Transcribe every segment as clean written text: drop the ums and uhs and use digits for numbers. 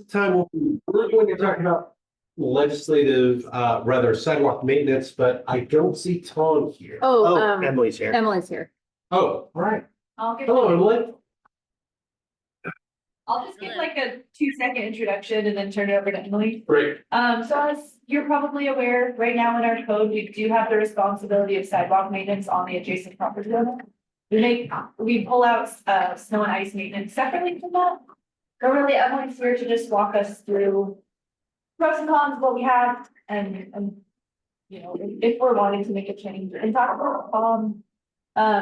the time when we're going to talk about legislative, rather sidewalk maintenance, but I don't see Tom here. Emily's here. Emily's here. Oh, all right. Hello, Hello, Emily. I'll just give like a 2-second introduction and then turn it over to Emily. Great. So as you're probably aware, right now in our code, we do have the responsibility of sidewalk maintenance on the adjacent property owner. We pull out snow and ice maintenance separately from that. But really, Emily's here to just walk us through pros and cons of what we have and you know, if we're wanting to make a change and talk about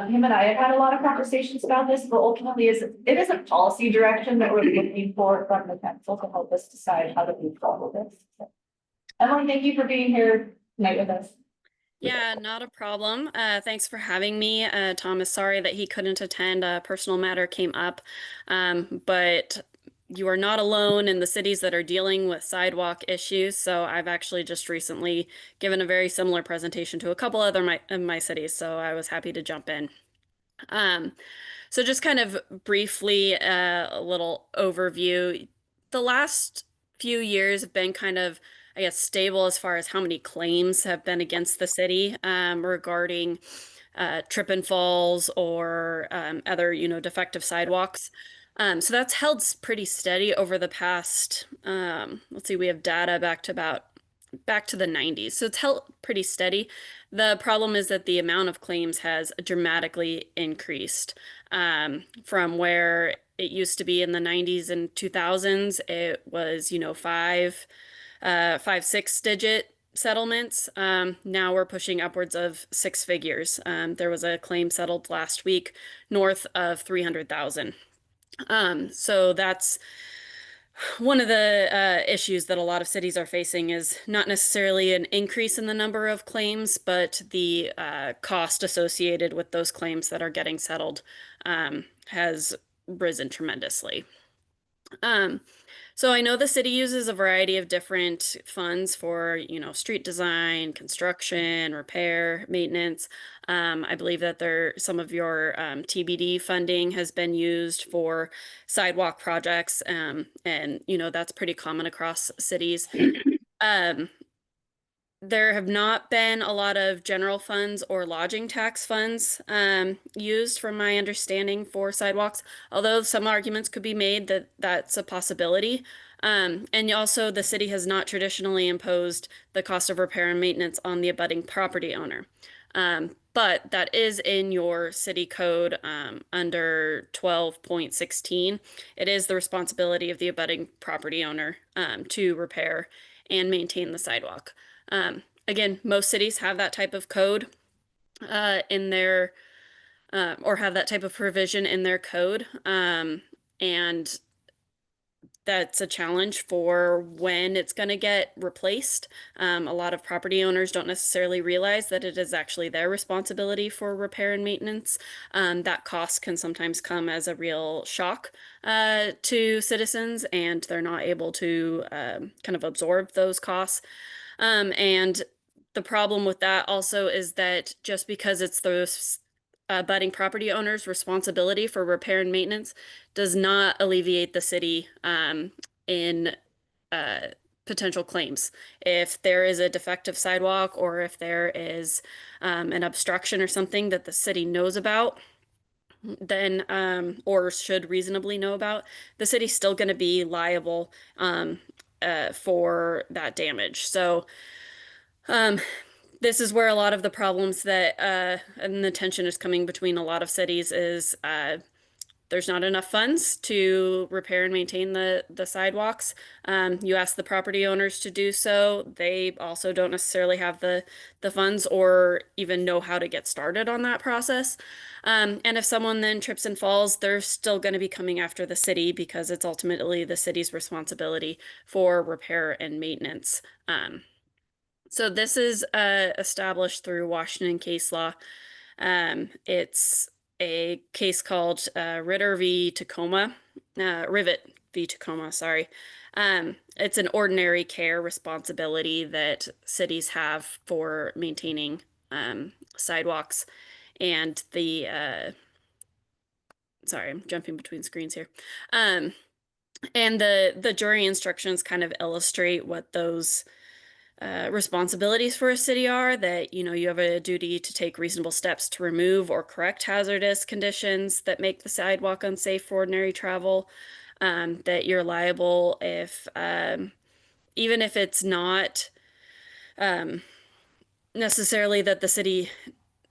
him and I have had a lot of conversations about this, but ultimately it is a policy direction that we're looking for from the council to help us decide how to move forward with this. So, Emily, thank you for being here tonight with us. Yeah, not a problem. Thanks for having me. Tom is sorry that he couldn't attend. A personal matter came up, but you are not alone in the cities that are dealing with sidewalk issues. So I've actually just recently given a very similar presentation to a couple other of my cities. So I was happy to jump in. So just kind of briefly, a little overview. The last few years have been kind of, I guess, stable as far as how many claims have been against the city regarding trip and falls or other, defective sidewalks. So that's held pretty steady over the past, let's see, we have data back to the 90s. So it's held pretty steady. The problem is that the amount of claims has dramatically increased from where it used to be in the 90s and 2000s. It was, 6-digit settlements. Now we're pushing upwards of 6 figures. There was a claim settled last week north of 300,000. So that's one of the issues that a lot of cities are facing is not necessarily an increase in the number of claims, but the cost associated with those claims that are getting settled has risen tremendously. So I know the city uses a variety of different funds for, street design, construction, repair, maintenance. I believe that some of your TBD funding has been used for sidewalk projects, and that's pretty common across cities. There have not been a lot of general funds or lodging tax funds used, from my understanding, for sidewalks, although some arguments could be made that that's a possibility. And also, the city has not traditionally imposed the cost of repair and maintenance on the abutting property owner. But that is in your city code under 12.16. It is the responsibility of the abutting property owner to repair and maintain the sidewalk. Again, most cities have that type of code in their, or have that type of provision in their code. And that's a challenge for when it's going to get replaced. A lot of property owners don't necessarily realize that it is actually their responsibility for repair and maintenance. That cost can sometimes come as a real shock to citizens, and they're not able to kind of absorb those costs. And the problem with that also is that just because it's those abutting property owner's responsibility for repair and maintenance does not alleviate the city in potential claims. If there is a defective sidewalk or if there is an obstruction or something that the city knows about, then or should reasonably know about, the city's still going to be liable for that damage. So this is where a lot of the problems that and the tension is coming between a lot of cities is there's not enough funds to repair and maintain the sidewalks. You ask the property owners to do so. They also don't necessarily have the funds or even know how to get started on that process. And if someone then trips and falls, they're still going to be coming after the city because it's ultimately the city's responsibility for repair and maintenance. So this is established through Washington case law. It's a case called Rivet v. Tacoma, sorry. It's an ordinary care responsibility that cities have for maintaining sidewalks, and sorry, I'm jumping between screens here. And the jury instructions kind of illustrate what those responsibilities for a city are, that, you know, you have a duty to take reasonable steps to remove or correct hazardous conditions that make the sidewalk unsafe for ordinary travel, that you're liable if, even if it's not necessarily that the city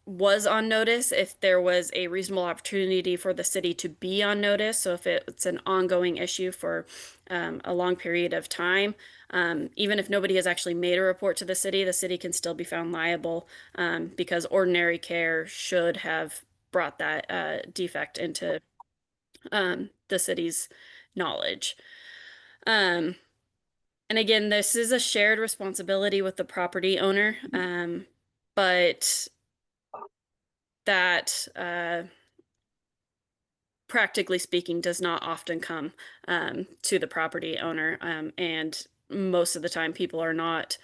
was on notice, if there was a reasonable opportunity for the city to be on notice. So if it's an ongoing issue for a long period of time, even if nobody has actually made a report to the city can still be found liable, because ordinary care should have brought that defect into the city's knowledge. And again, this is a shared responsibility with the property owner, but that practically speaking does not often come to the property owner, and most of the time people are not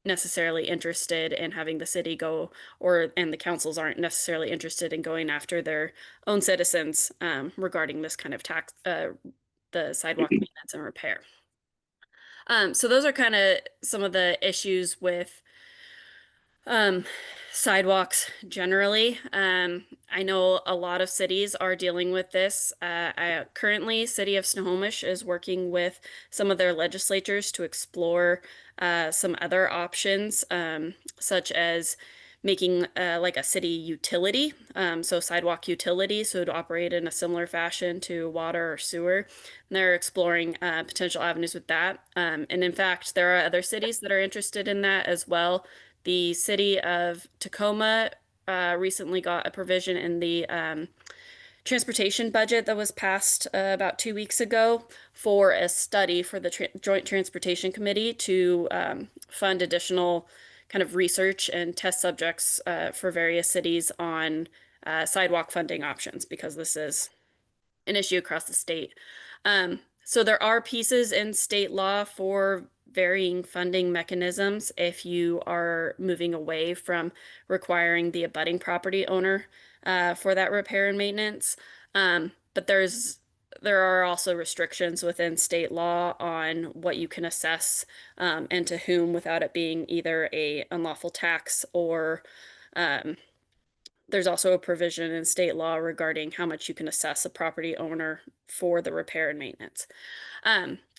necessarily interested in having the city go, and the councils aren't necessarily interested in going after their own citizens regarding this kind of tax, the sidewalk maintenance and repair. So those are kind of some of the issues with sidewalks generally. I know a lot of cities are dealing with this. Currently, City of Snohomish is working with some of their legislatures to explore some other options, such as making like a city utility, so sidewalk utility, so to operate in a similar fashion to water or sewer. And they're exploring potential avenues with that. And in fact, there are other cities that are interested in that as well. The city of Tacoma recently got a provision in the transportation budget that was passed about 2 weeks ago for a study for the Joint Transportation Committee to fund additional kind of research and test subjects for various cities on sidewalk funding options, because this is an issue across the state. So there are pieces in state law for varying funding mechanisms if you are moving away from requiring the abutting property owner for that repair and maintenance. But there are also restrictions within state law on what you can assess and to whom, without it being either a unlawful tax, or there's also a provision in state law regarding how much you can assess a property owner for the repair and maintenance.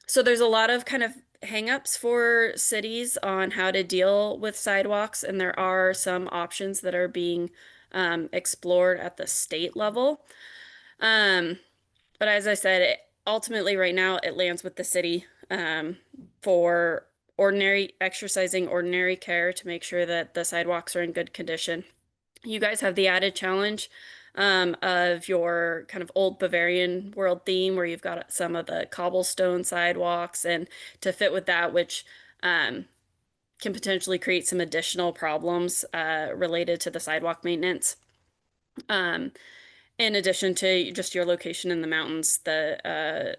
So there's a lot of kind of hangups for cities on how to deal with sidewalks, and there are some options that are being explored at the state level. But as I said, ultimately right now it lands with the city for exercising ordinary care to make sure that the sidewalks are in good condition. You guys have the added challenge of your kind of old Bavarian world theme, where you've got some of the cobblestone sidewalks, and to fit with that, which can potentially create some additional problems related to the sidewalk maintenance. In addition to just your location in the mountains, the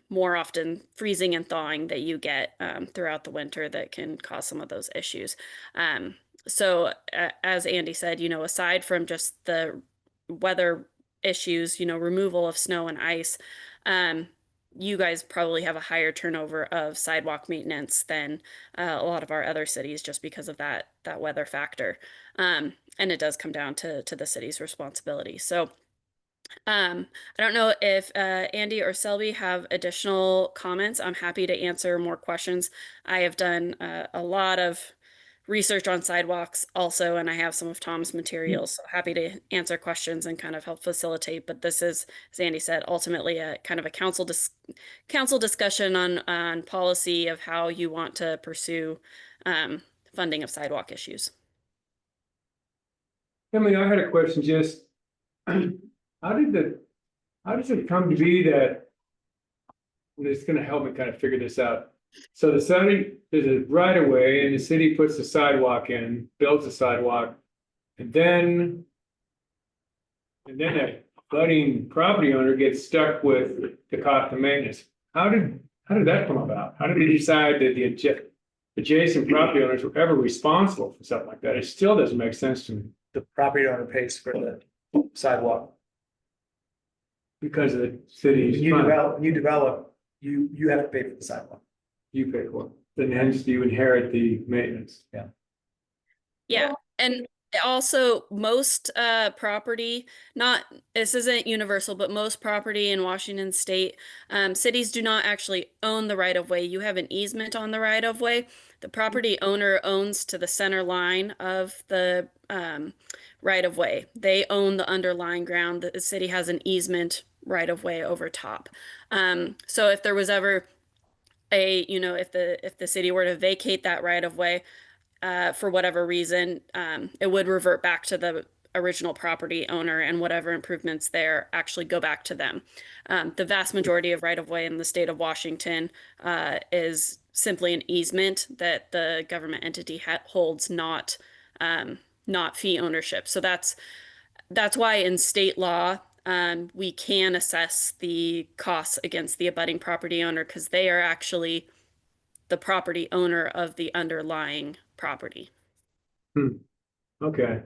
more often freezing and thawing that you get throughout the winter that can cause some of those issues. So as Andy said, you know, aside from just the weather issues, you know, removal of snow and ice, you guys probably have a higher turnover of sidewalk maintenance than a lot of our other cities, just because of that weather factor. And it does come down to the city's responsibility. So I don't know if Andy or Selby have additional comments. I'm happy to answer more questions. I have done a lot of research on sidewalks also, and I have some of Tom's materials, so happy to answer questions and kind of help facilitate. But this is, as Andy said, ultimately a kind of a council discussion on policy of how you want to pursue funding of sidewalk issues. Emily, I had a question. Just how does it come to be that, and it's going to help me kind of figure this out. So the city, there's a right of way, and the city puts the sidewalk in, builds the sidewalk, and then a budding property owner gets stuck with the cost of maintenance. How did that come about? How did they decide that the adjacent property owners were ever responsible for something like that? It still doesn't make sense to me. The property owner pays for the sidewalk. Because of the city's You develop you have to pay for the sidewalk. You pay for it, then hence you inherit the maintenance. Yeah, and also most property, not, this isn't universal, but most property in Washington state, cities do not actually own the right of way. You have an easement on the right of way. The property owner owns to the center line of the right of way. They own the underlying ground. The city has an easement right of way over top. So if there was ever if the city were to vacate that right of way, for whatever reason, it would revert back to the original property owner, and whatever improvements there actually go back to them. The vast majority of right-of-way in the state of Washington is simply an easement that the government entity holds, not fee ownership. So that's why in state law, we can assess the costs against the abutting property owner, because they are actually the property owner of the underlying property. Okay.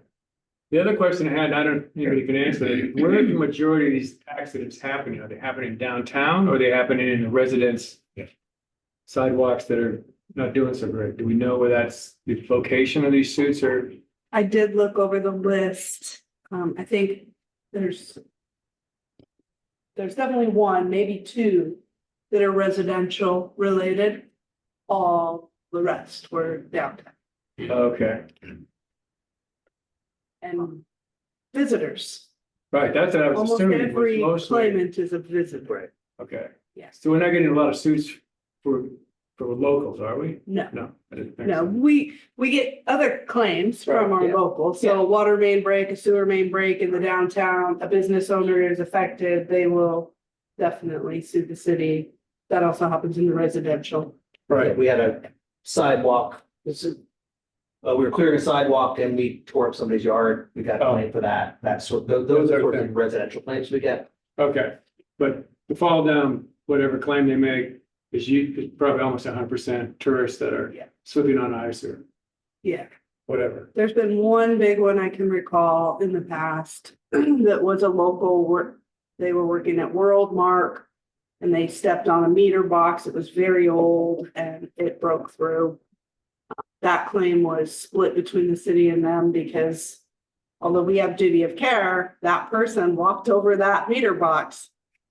The other question I had, I don't, anybody can answer it, where are the majority of these accidents happening? Are they happening downtown, or are they happening in the residence sidewalks that are not doing so great? Do we know where that's the location of these suits, or? I did look over the list. I think there's definitely one, maybe two that are residential related. All the rest were downtown Okay, and visitors. right, that's what I was Almost assuming, was every mostly, claimant is a visitor. okay. Yes. So we're not getting a lot of suits for locals, are we? No, No. I didn't think no, so. we get other claims from Right, our yeah. locals. So a water main break, a sewer main break in the downtown, a business owner is affected, they will definitely sue the city. That also happens in the residential. Right, We had a sidewalk, we were clearing a sidewalk and we tore up somebody's yard, we got a claim for that, those are sort of residential claims we get. okay, but the fall down, whatever claim they make, is probably almost 100% tourists that are Yeah. slipping on ice or Yeah, whatever. there's been one big one I can recall in the past that was a local work. They were working at World Mark and they stepped on a meter box. It was very old and it broke through. That claim was split between the city and them because although we have duty of care, that person walked over that meter box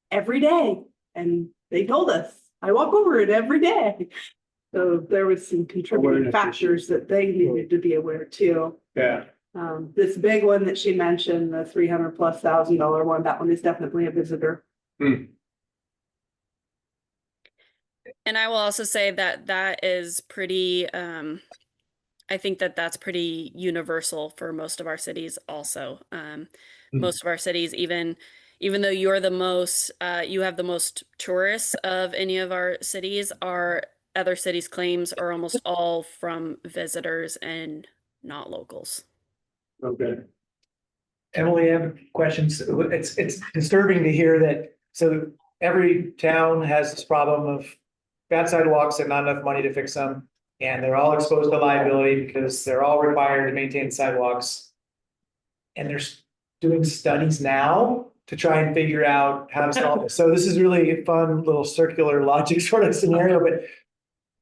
every day. And they told us, I walk over it every day. So there was some contributing Awareness factors that they needed to be aware too. Yeah, This big one that she mentioned, the $300,000+ one, that one is definitely a visitor. And I will also say that that is pretty, I think that that's pretty universal for most of our cities also. Most of our cities, even though you're the most, you have the most tourists of any of our cities, our other cities' claims are almost all from visitors and not locals. okay. Emily, I have questions. It's disturbing to hear that, so every town has this problem of bad sidewalks and not enough money to fix them. And they're all exposed to liability because they're all required to maintain sidewalks. And they're doing studies now to try and figure out how to solve this. So this is really a fun little circular logic sort of scenario, but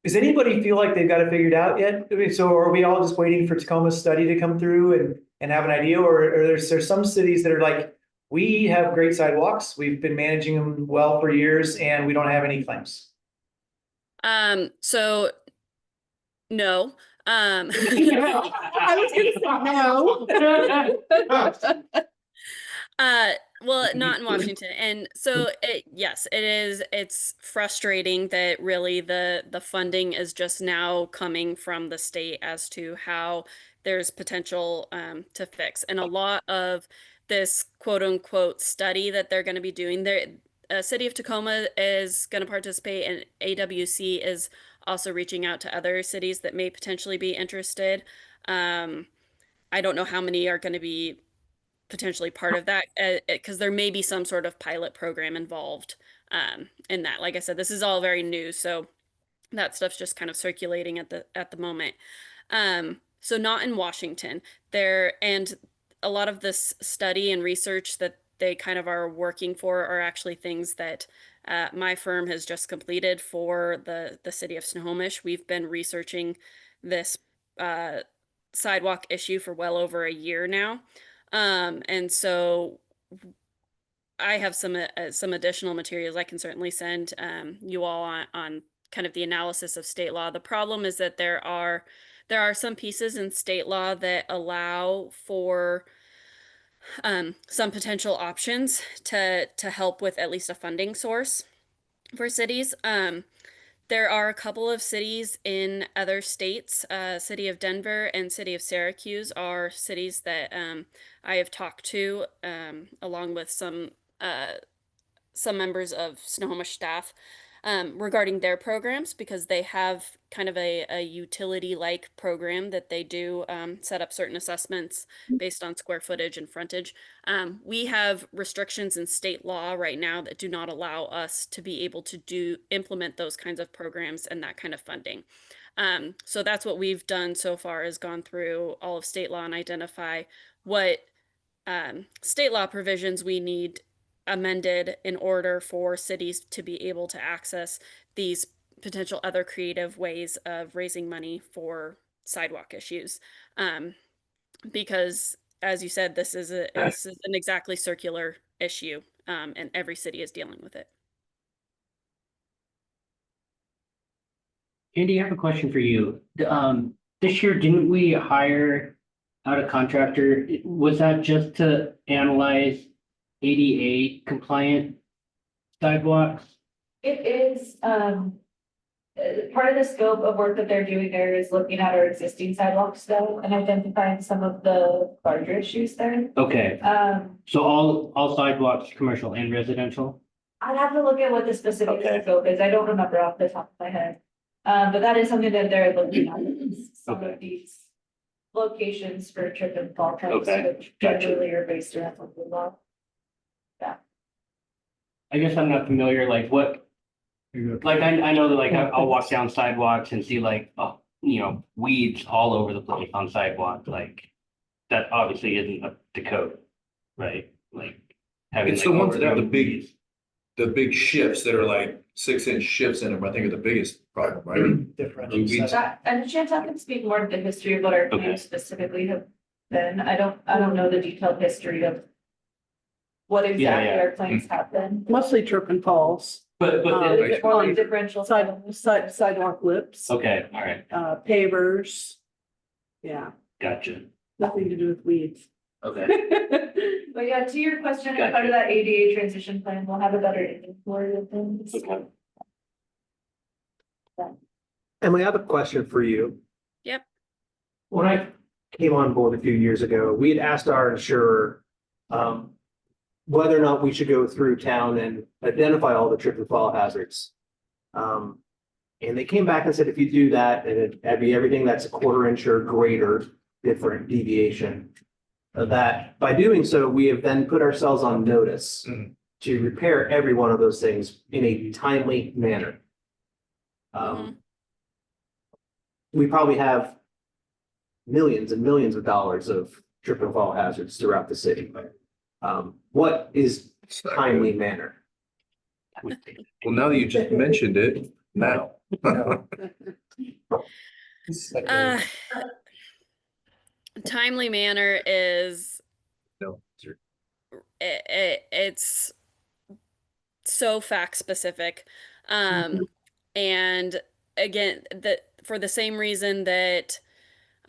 does anybody feel like they've got it figured out yet? I mean, so are we all just waiting for Tacoma's study to come through and have an idea? Or there's some cities that are like, we have great sidewalks, we've been managing them well for years and we don't have any claims. So no. I was gonna say no. Well, not in Washington. And so yes, it's frustrating that really the funding is just now coming from the state as to how there's potential to fix. And a lot of this quote unquote study that they're going to be doing there, City of Tacoma is going to participate, and AWC is also reaching out to other cities that may potentially be interested. I don't know how many are going to be potentially part of that, because there may be some sort of pilot program involved in that. Like I said, this is all very new, so that stuff's just kind of circulating at the moment. So not in Washington. And a lot of this study and research that they kind of are working for are actually things that my firm has just completed for the city of Snohomish. We've been researching this sidewalk issue for well over a year now. And so I have some additional materials I can certainly send you all on kind of the analysis of state law. The problem is that there are some pieces in state law that allow for some potential options to help with at least a funding source for cities. There are a couple of cities in other states. City of Denver and City of Syracuse are cities that I have talked to, along with some members of Snohomish staff, regarding their programs, because they have kind of a utility-like program that they do, set up certain assessments based on square footage and frontage. We have restrictions in state law right now that do not allow us to be able to implement those kinds of programs and that kind of funding. So that's what we've done so far, is gone through all of state law and identify what state law provisions we need amended in order for cities to be able to access these potential other creative ways of raising money for sidewalk issues. Because, as you said, this is an exactly circular issue, and every city is dealing with it. Andy, I have a question for you. This year, didn't we hire out a contractor? Was that just to analyze ADA compliant sidewalks? It is, part of the scope of work that they're doing there is looking at our existing sidewalks though, and identifying some of the larger issues there. Okay, so all sidewalks, commercial and residential? I'd have to look at what the specific Okay. scope is. I don't remember off the top of my head. But that is something that they're looking at, is some Okay. of these locations for trip and fall types, Okay, which gotcha. generally are based around the law. I guess I'm not familiar, like what, like I know that like I'll walk down sidewalks and see like, weeds all over the place on sidewalks, like that obviously isn't up to code, right? Like having. It's like, the ones that have the overgrown big, weeds. the big shifts that are like 6-inch shifts in them, I think are the biggest problem, right? Different. Weeds. And Chance, I can speak more to the history of what our Okay. claims specifically have been. I don't know the detailed history of what exactly yeah. our claims have been. Mostly trip and falls, But Is then- it more like differential sidewalk lips, okay, all right, pavers. Yeah, gotcha, nothing to do with weeds. okay. But yeah, to your question, as Gotcha. part of that ADA transition plan, we'll have a better inventory of things. Okay. Emily, I have a question for you. Yep. When I came on board a few years ago, we had asked our insurer whether or not we should go through town and identify all the trip and fall hazards. And they came back and said, if you do that, and it'd be everything that's a quarter inch or greater different deviation. That by doing so, we have then put ourselves on notice Mhm. to repair every one of those things in a timely manner. We probably have millions and millions of dollars of trip and fall hazards throughout the city. What is timely manner? Well, now that you just mentioned it, now. Timely manner is No. it's so fact specific. And again, for the same reason that,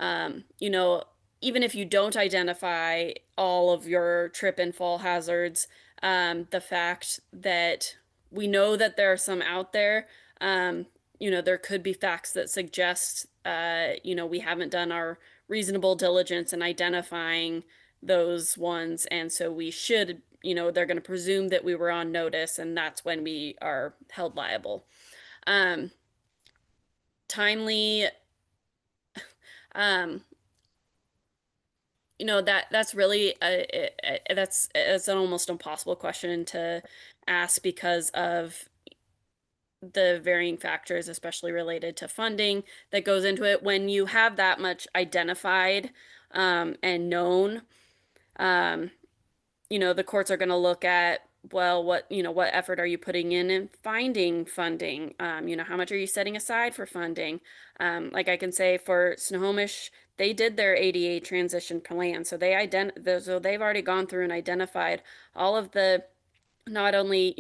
even if you don't identify all of your trip and fall hazards, the fact that we know that there are some out there, there could be facts that suggest, we haven't done our reasonable diligence in identifying those ones. And so we should, they're going to presume that we were on notice, and that's when we are held liable. Timely, that's really that's an almost impossible question to ask because of the varying factors, especially related to funding that goes into it. When you have that much identified and known, the courts are going to look at, well, what effort are you putting in finding funding? How much are you setting aside for funding? Like I can say for Snohomish, they did their ADA transition plan. So they've already gone through and identified all of the, not only,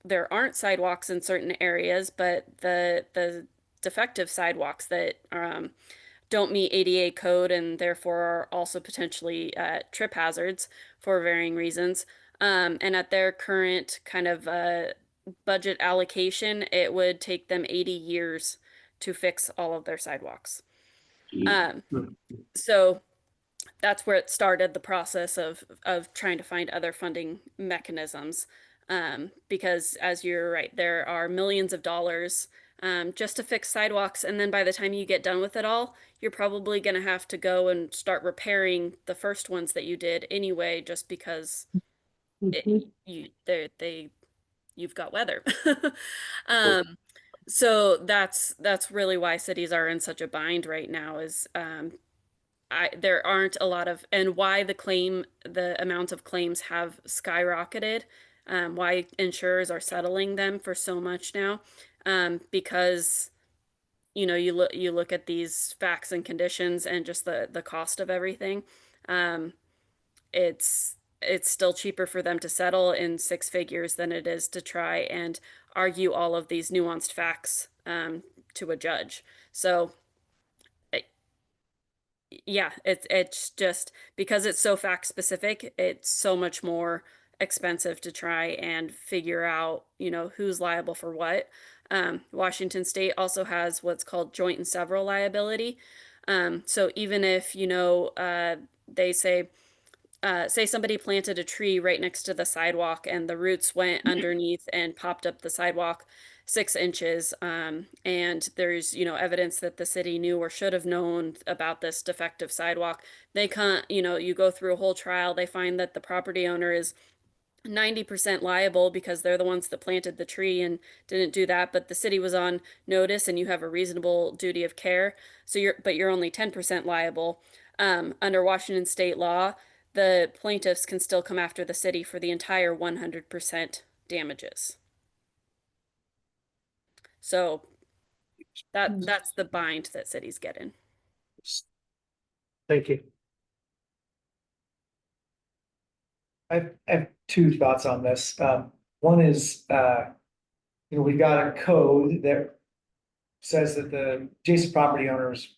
there aren't sidewalks in certain areas, but the defective sidewalks that don't meet ADA code and therefore are also potentially trip hazards for varying reasons. And at their current kind of budget allocation, it would take them 80 years to fix all of their sidewalks. So that's where it started, the process of trying to find other funding mechanisms. Because as you're right, there are millions of dollars just to fix sidewalks. And then by the time you get done with it all, you're probably going to have to go and start repairing the first ones that you did anyway, just because you've got weather. So that's really why cities are in such a bind right now is there aren't a lot of, and why the amount of claims have skyrocketed, why insurers are settling them for so much now, because you look at these facts and conditions and just the cost of everything. It's still cheaper for them to settle in six figures than it is to try and argue all of these nuanced facts to a judge. So yeah, it's just because it's so fact specific, it's so much more expensive to try and figure out, who's liable for what. Washington State also has what's called joint and several liability. So even if, they say somebody planted a tree right next to the sidewalk and the roots went underneath and popped up the sidewalk 6 inches, and there's, evidence that the city knew or should have known about this defective sidewalk. They can't, you go through a whole trial, they find that the property owner is 90% liable because they're the ones that planted the tree and didn't do that, but the city was on notice and you have a reasonable duty of care. So you're only 10% liable. Under Washington state law, the plaintiffs can still come after the city for the entire 100% damages. So that's the bind that cities get in. Thank you. I have two thoughts on this. One is, we've got a code that says that the adjacent property owner is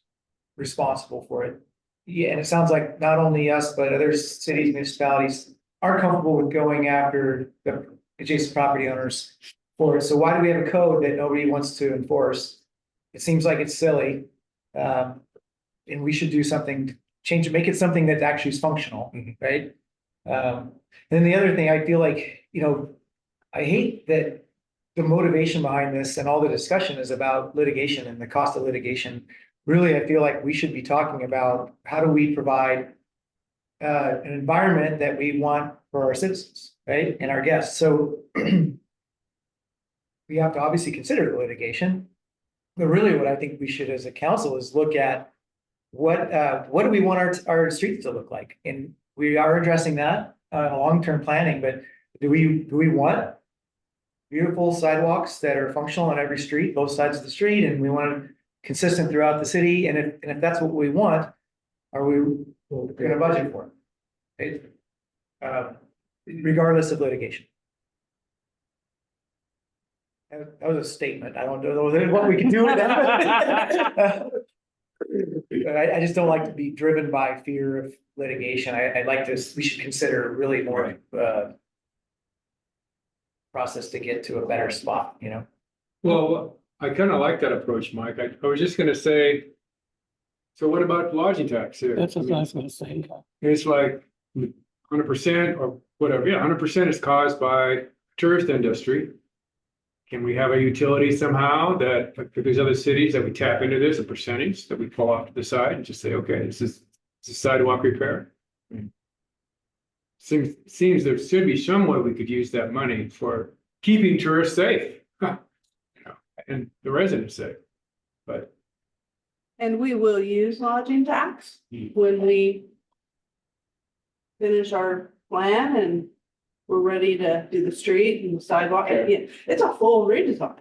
responsible for it. Yeah, and it sounds like not only us, but other cities, municipalities are comfortable with going after the adjacent property owners for it. So why do we have a code that nobody wants to enforce? It seems like it's silly. And we should do something to change it, make it something that actually is functional, right? And then the other thing, I feel like, I hate that the motivation behind this and all the discussion is about litigation and the cost of litigation. Really, I feel like we should be talking about how do we provide an environment that we want for our citizens, right? And our guests. So we have to obviously consider the litigation. But really what I think we should as a council is look at what do we want our streets to look like? And we are addressing that long-term planning, but do we want beautiful sidewalks that are functional on every street, both sides of the street, and we want it consistent throughout the city? And if that's what we want, are we going to budget for it? Right? Regardless of litigation. That was a statement. I don't know what we can do with that. I just don't like to be driven by fear of litigation. I'd like to, we should consider really more process to get to a better spot, Well, I kind of like that approach, Mike. I was just gonna say, so what about lodging tax here? That's what I was gonna say. It's like 100% or whatever, yeah, 100% is caused by tourist industry. Can we have a utility somehow that, like for these other cities, that we tap into this, a percentage that we pull off to the side and just say, okay, this is sidewalk repair? Seems there should be some way we could use that money for keeping tourists safe. And the residents safe, but. And we will use lodging tax when we finish our plan and we're ready to do the street and the sidewalk. Yeah, it's a full redesign.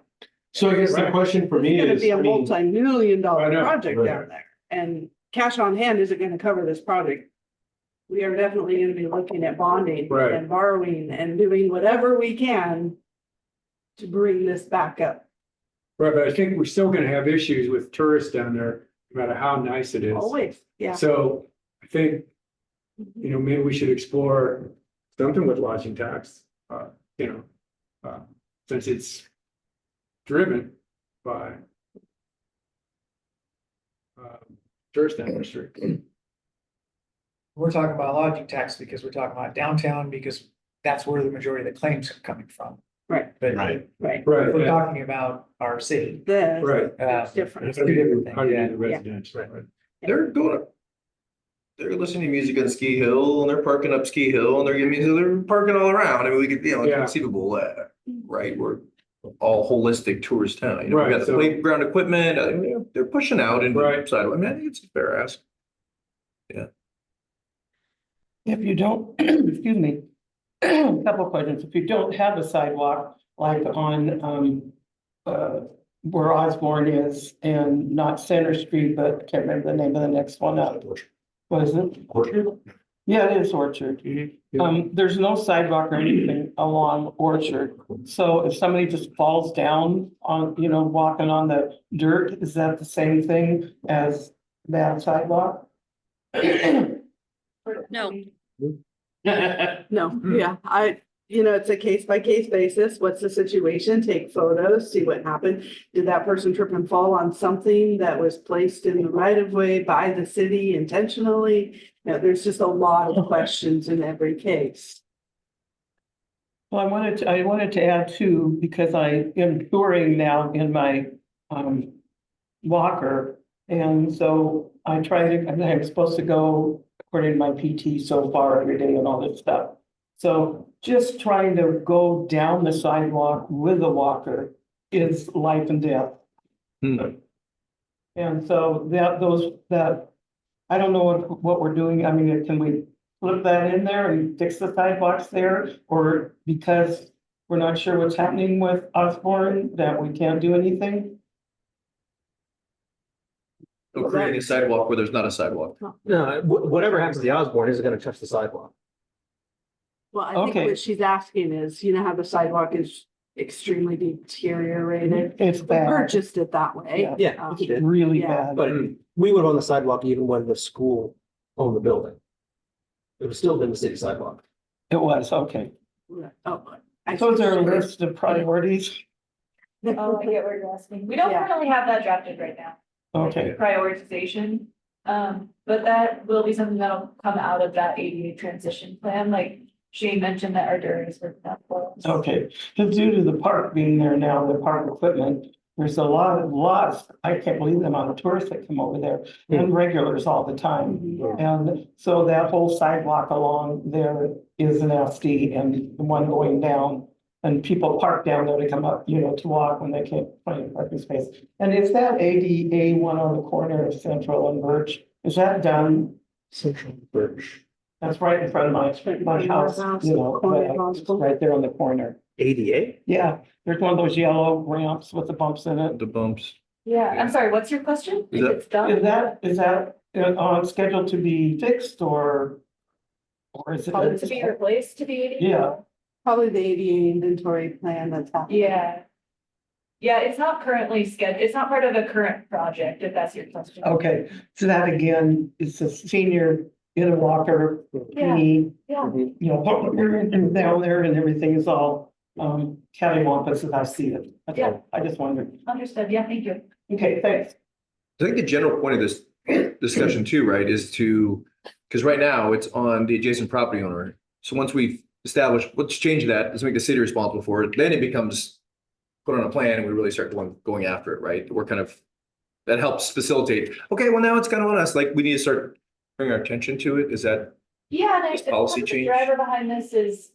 So I guess the question for me It's gonna is, be a I mean, multi-million I dollar know, project right. down there, and cash on hand isn't gonna cover this project. We are definitely gonna be looking at bonding Right. and borrowing and doing whatever we can to bring this back up. Right, but I think we're still gonna have issues with tourists down there, no matter how nice it is. Always, yeah. So I think, maybe we should explore something with lodging tax, since it's driven by tourist industry. We're talking about lodging tax because we're talking about downtown because that's where the majority of the claims are coming from. Right. But Right. Right, if Right, we're yeah, talking about our city. the, right. it's different. It's two different How do you things, do the yeah. residential? Right. They're going up. They're listening to music on Ski Hill and they're parking up Ski Hill and they're giving me, they're parking all around. I mean, we could, it's Yeah. conceivable, right? We're all holistic tourist town. We Right, got the so- playground equipment, they're pushing out into Right. sidewalk. I mean, I think it's a fair ask. If you don't, excuse me, a couple of questions. If you don't have a sidewalk like on where Osborne is and not Center Street, but I can't remember the name of the next one up. What is it? Orchard? Yeah, it is Orchard. There's no sidewalk or anything along Orchard. So if somebody just falls down on, walking on the dirt, is that the same thing as bad sidewalk? No. No, yeah, it's a case by case basis. What's the situation? Take photos, see what happened. Did that person trip and fall on something that was placed in the right of way by the city intentionally? There's just a lot of questions in every case. Well, I wanted to add too, because I am touring now in my walker. And so I'm supposed to go according to my PT so far every day and all this stuff. So just trying to go down the sidewalk with a walker is life and death. And so I don't know what we're doing. I mean, can we flip that in there and fix the sidewalks there? Or because we're not sure what's happening with Osborne, that we can't do anything? So creating a sidewalk where there's not a sidewalk. No, whatever happens to the Osborne isn't gonna touch the sidewalk. Well, I think Okay. what she's asking is, how the sidewalk is extremely deteriorated. It's We bad. purchased it that way. Yeah. Yeah, Um, it did. Really Yeah. bad. But we would own the sidewalk even when the school owned the building. It was still been the city sidewalk. It was, okay. Oh, I- So is there a list of priorities? Oh, I get what you're asking. We don't Yeah. currently have that drafted right now. like Okay, Prioritization, but that will be something that'll come out of that ADA transition plan, like Shane mentioned that our juries were that for. okay. Because due to the park being there now, the park equipment, there's a lots, I can't believe the amount of tourists that come over there and regulars all the time. And so that whole sidewalk along there is nasty and the one going down. And people park down there to come up, to walk when they can't find a parking space. And is that ADA one on the corner of Central and Birch? Is that done? Central Birch. That's right in front of my house, corner of but it's Osborne. right there on the corner. ADA? Yeah, there's one of those yellow ramps with the bumps in it. The bumps. Yeah, I'm sorry, what's your question? Is If that- it's done? Is that on schedule to be fixed or is Probably to be it? replaced to the ADA? Yeah, Probably the ADA inventory plan that's happening. Yeah. Yeah, it's not currently scheduled, it's not part of a current project, if that's your question. okay. So that again, it's a senior in a walker. Yeah. He, Yeah, and down there and everything is all cattywampus as I see it. That's Yeah. all. I just wondered. understood. Yeah, thank you. Okay, thanks. I think the general point of this discussion too, right, is because right now it's on the adjacent property owner. So once we've established, let's change that, let's make the city responsible for it, then it becomes put on a plan and we really start going after it, right? That helps facilitate, okay, well, now it's kind of on us, like, we need to start bringing our attention to it. Is that, Yeah, and I This think policy the change? driver behind this is,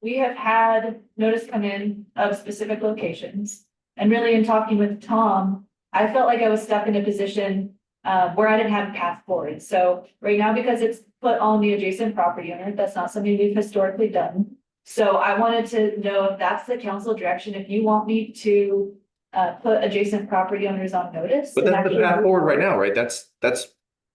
we have had notice come in of specific locations. And really in talking with Tom, I felt like I was stuck in a position where I didn't have a path forward. So right now, because it's put on the adjacent property owner. That's not something we've historically done. So I wanted to know if that's the council direction, if you want me to put adjacent property owners on notice. But and that's the actually path move forward right now, right? That's,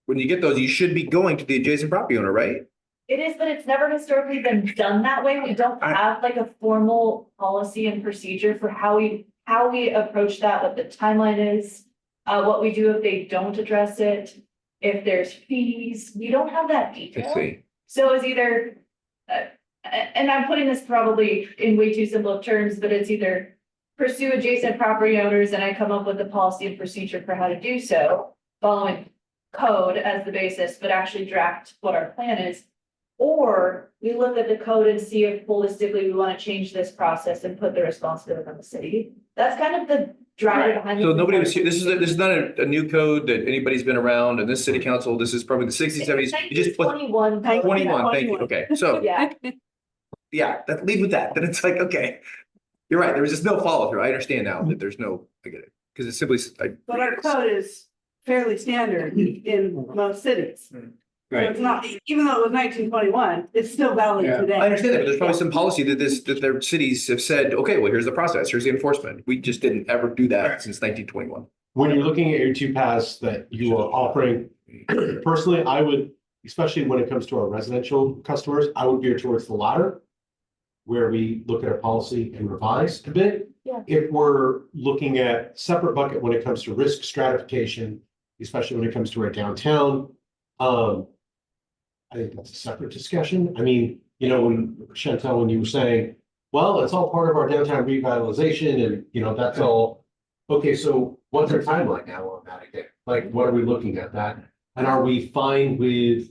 when you get those, you should be going to the adjacent property owner, right? It is, but it's never historically been done that way. We don't have like a formal policy and procedure for how we approach that, what the timeline is. What we do if they don't address it, if there's fees, we don't have that I detail. see. So it's either, and I'm putting this probably in way too simple of terms, but it's either pursue adjacent property owners and I come up with a policy and procedure for how to do so, following code as the basis, but actually draft what our plan is. Or we look at the code and see if holistically we want to change this process and put the responsibility on the city. That's kind of the driver behind. So nobody was here, this is not a new code that anybody's been around, and this city council, this is probably the sixties, seventies. You just put 21. 21, thank you, okay, so, Yeah, yeah, that, lead with that, then it's like, okay. You're right, there was just no follow through, I understand now that there's no, I get it, because it's simply, But our code is fairly standard in most cities. So it's not, even though it was 1921, it's still valid today. I understand that, but there's probably some policy that their cities have said, okay, well, here's the process, here's the enforcement. We just didn't ever do that since 1921. When you're looking at your two paths that you are offering, personally, I would, especially when it comes to our residential customers, I would veer towards the latter, where we look at our policy and revise a bit. Yeah. If we're looking at separate bucket when it comes to risk stratification, especially when it comes to our downtown, I think that's a separate discussion. I mean, you know, when Chantel, when you were saying, well, it's all part of our downtown revitalization and, you know, that's all. Okay, so what's our timeline now on that again? Like, what are we looking at that? And are we fine with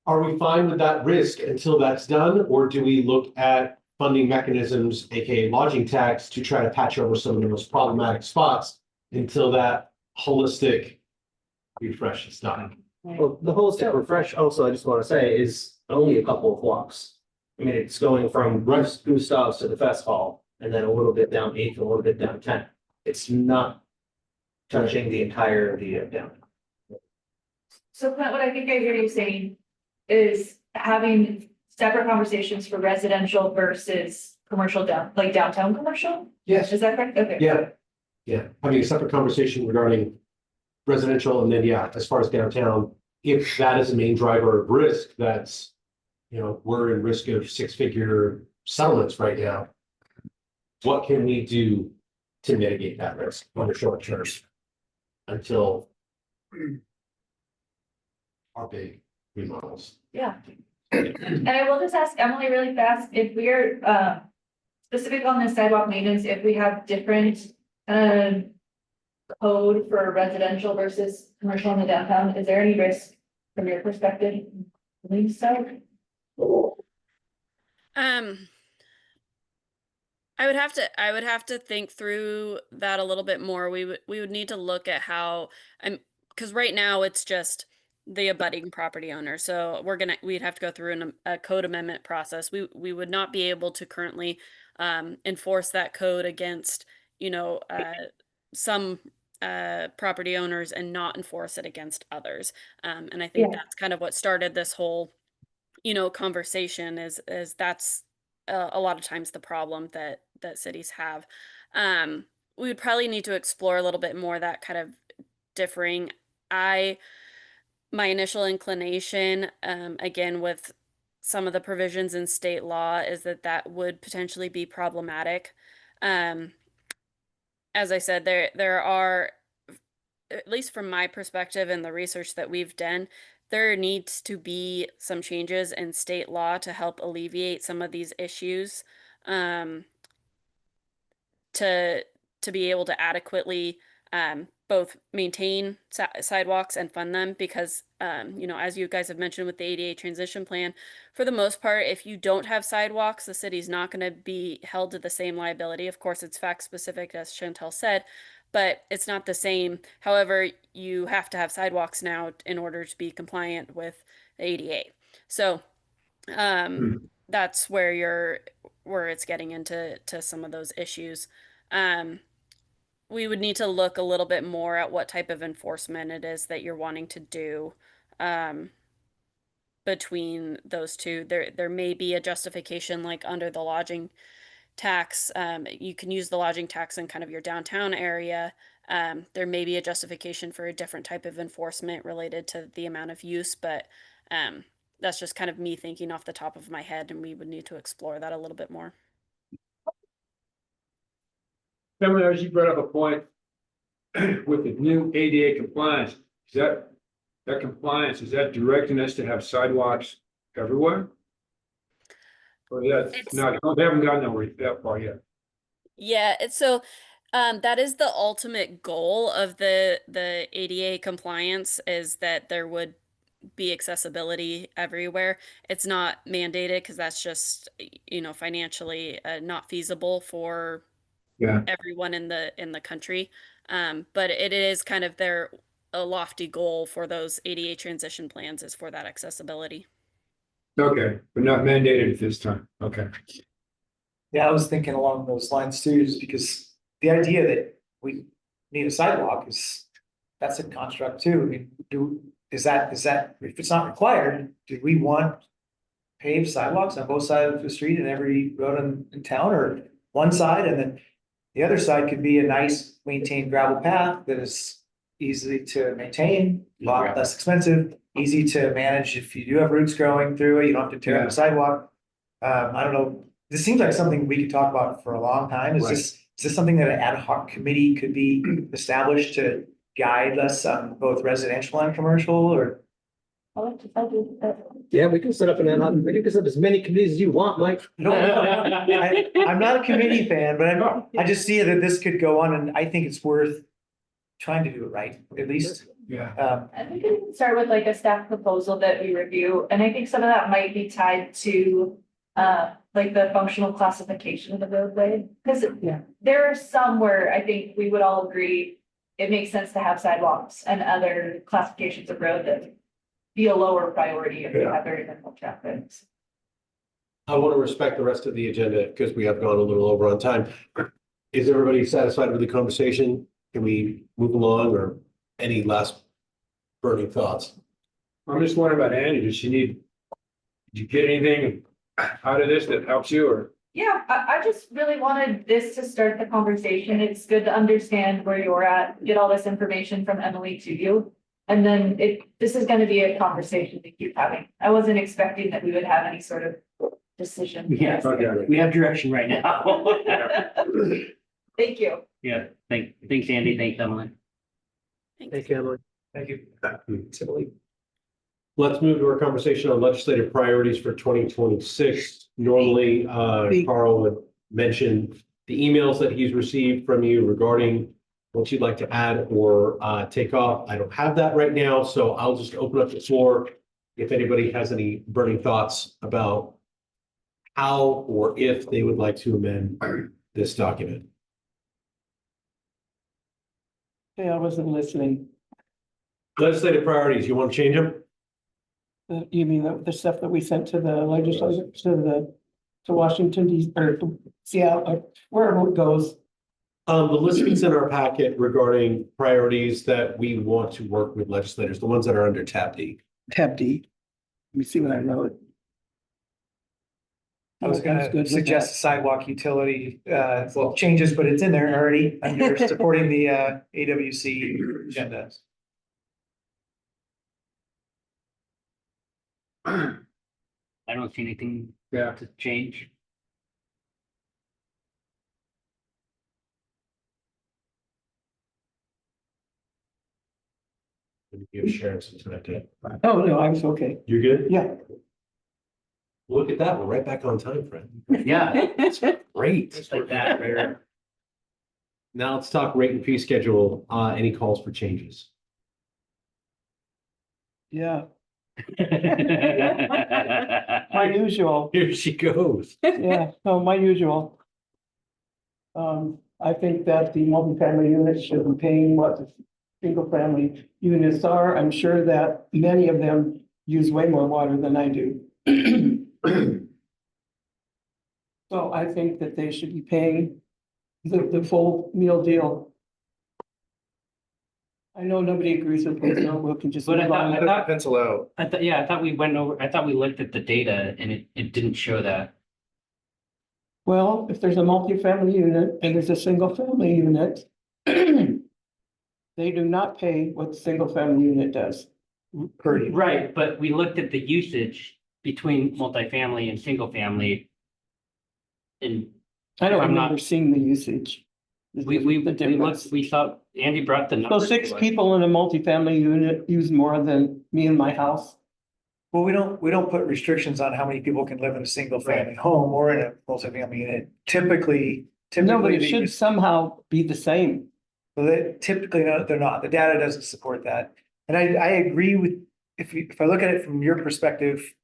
that risk until that's done? Or do we look at funding mechanisms, AKA lodging tax, to try to patch over some of the most problematic spots until that holistic refresh is done? Well, the holistic refresh also, I just want to say, is only a couple of blocks. I mean, it's going from Gustav's to the Fest Hall and then a little bit down 8th, a little bit down 10th. It's not touching the entirety of downtown. so Clint, what I think I hear you saying is having separate conversations for residential versus commercial downtown commercial? Yes. Is that correct? Okay. Yeah. Yeah, having a separate conversation regarding residential and then, yeah, as far as downtown, if that is the main driver of risk, that's, you know, we're in risk of 6-figure settlements right now. What can we do to mitigate that risk on the short term until our big remodels? Yeah. And I will just ask Emily really fast, if we're specific on the sidewalk maintenance, if we have different code for residential versus commercial in the downtown, is there any risk from your perspective? I believe so. I would have to think through that a little bit more. We would need to look at how, because right now it's just the abutting property owner. So we'd have to go through a code amendment process. We would not be able to currently enforce that code against, you know, some property owners and not enforce it against others. And I think that's kind of what started this whole, you know, conversation is that's a lot of times the problem that cities have. We would probably need to explore a little bit more that kind of differing. My initial inclination, again, with some of the provisions in state law is that would potentially be problematic. As I said, there are, at least from my perspective and the research that we've done, there needs to be some changes in state law to help alleviate some of these issues, to be able to adequately both maintain sidewalks and fund them, because you know, as you guys have mentioned with the ADA transition plan, for the most part, if you don't have sidewalks, the city's not going to be held to the same liability. Of course, it's fact specific, as Chantel said, but it's not the same. However, you have to have sidewalks now in order to be compliant with the ADA. So that's where it's getting into some of those issues. We would need to look a little bit more at what type of enforcement it is that you're wanting to do. between those two. There may be a justification like under the lodging tax. You can use the lodging tax in kind of your downtown area. There may be a justification for a different type of enforcement related to the amount of use, but that's just kind of me thinking off the top of my head, and we would need to explore that a little bit more. Someone else, you brought up a point with the new ADA compliance. Is that compliance, is that directing us to have sidewalks everywhere? Or that's It's- not, we haven't gotten that far yet. Yeah, it's so that is the ultimate goal of the ADA compliance, is that there would be accessibility everywhere. It's not mandated because that's just, financially not feasible for Yeah. everyone in the country. But it is kind of a lofty goal for those ADA transition plans, is for that accessibility. Okay, but not mandated at this time. Okay. Yeah, I was thinking along those lines too, just because the idea that we need a sidewalk that's a construct too. I mean, is that, if it's not required, do we want paved sidewalks on both sides of the street and every road in town, or one side, and then the other side could be a nice maintained gravel path that is easy to maintain, a lot less expensive, easy to manage if you do have roots growing through it, you don't have to tear up the sidewalk. I don't know, this seems like something we could talk about for a long time. Is this something that an ad hoc committee could be established to guide us on both residential and commercial, or? I'll do that. Yeah, we can set up we can set up as many committees as you want, Mike. No, I'm not a committee fan, but I just see that this could go on, and I think it's worth trying to do it right, at least. Yeah. I think we can start with like a staff proposal that we review, and I think some of that might be tied to like the functional classification of the roadway. Because there are some where I think we would all agree it makes sense to have sidewalks and other classifications of road that be a lower priority if we have very minimal traffic. I want to respect the rest of the agenda because we have gone a little over on time. Is everybody satisfied with the conversation? Can we move along, or any last burning thoughts? I'm just wondering about Andy. Did you get anything out of this that helps you, or? Yeah, I just really wanted this to start the conversation. It's good to understand where you're at, get all this information from Emily to you. And then this is gonna be a conversation we keep having. I wasn't expecting that we would have any sort of decision. Yeah, we have direction right now. Thank you. Yeah, thanks, Andy. Thanks, Emily. Thank you, Emily. Thank you. Emily. Let's move to our conversation on legislative priorities for 2026. Normally, Carl would mention the emails that he's received from you regarding what you'd like to add or take off. I don't have that right now, so I'll just open up the floor if anybody has any burning thoughts about how or if they would like to amend this document. Okay, I wasn't listening. Legislative priorities, you want to change them? You mean the stuff that we sent to the legislature, to Washington, D.C., or to Seattle, wherever it goes? The listings in our packet regarding priorities that we want to work with legislators, the ones that are under tab D. Tab D. Let me see what I wrote. I was Good gonna with suggest sidewalk utility, changes, but it's in there already under supporting the AWC agenda. I don't see anything to change. Give Sharon some time to. Oh, no, I was okay. You're good? Yeah. Look at that, we're right back on time, friend. Yeah, Great. just like that, right? Now let's talk rate and fee schedule. Any calls for changes? Yeah, my usual. Here she goes. Yeah, no, my usual. I think that the multifamily units should be paying what the single family units are. I'm sure that many of them use way more water than I do. So I think that they should be paying the full meal deal. I know nobody agrees with me, so we can just But I move thought- on. I thought- Pencil out. I thought we looked at the data and it didn't show that. Well, if there's a multifamily unit and there's a single family unit, they do not pay what the single family unit does. Per unit. Right, but we looked at the usage between multifamily and single family. And I don't I'm not- remember seeing the usage. The difference. we saw, Andy brought the So numbers. 6 to us. people in a multifamily unit use more than me and my house. Well, we don't put restrictions on how many people can live in a single family home or in a multi-family unit. Typically. No, but it they should use- somehow be the same. Well, they typically, no, they're not. The data doesn't support that. And I agree with, if I look at it from your perspective,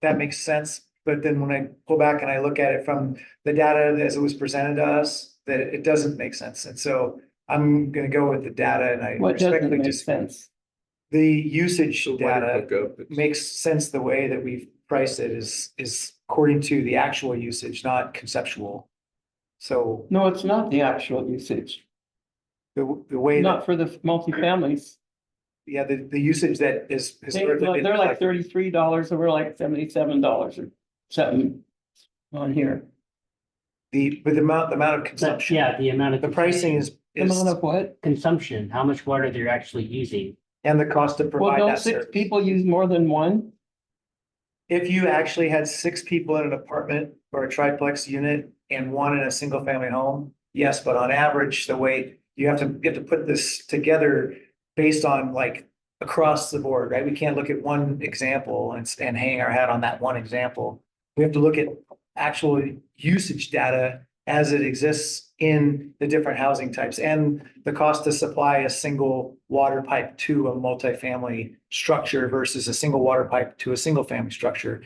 that makes sense. But then when I pull back and I look at it from the data as it was presented to us, that it doesn't make sense. And so I'm gonna go with the data and I What doesn't respectfully make just, sense? the usage So why did data it go up? It's- makes sense the way that we've priced it is according to the actual usage, not conceptual. So No, it's not the actual usage, the way that, not for the multifamilies. yeah, the usage that is historically been They're like collected. $33 and we're like $77 or something on here. But the amount of consumption. Yeah, the amount of. The pricing is, The amount of what? Consumption, how much water they're actually using. and the cost to Well, provide don't that 6 service. people use more than one? If you actually had 6 people in an apartment or a triplex unit and one in a single family home, yes, but on average, the way you have to put this together based on like across the board, right? We can't look at one example and hang our hat on that one example. We have to look at actual usage data as it exists in the different housing types and the cost to supply a single water pipe to a multifamily structure versus a single water pipe to a single family structure.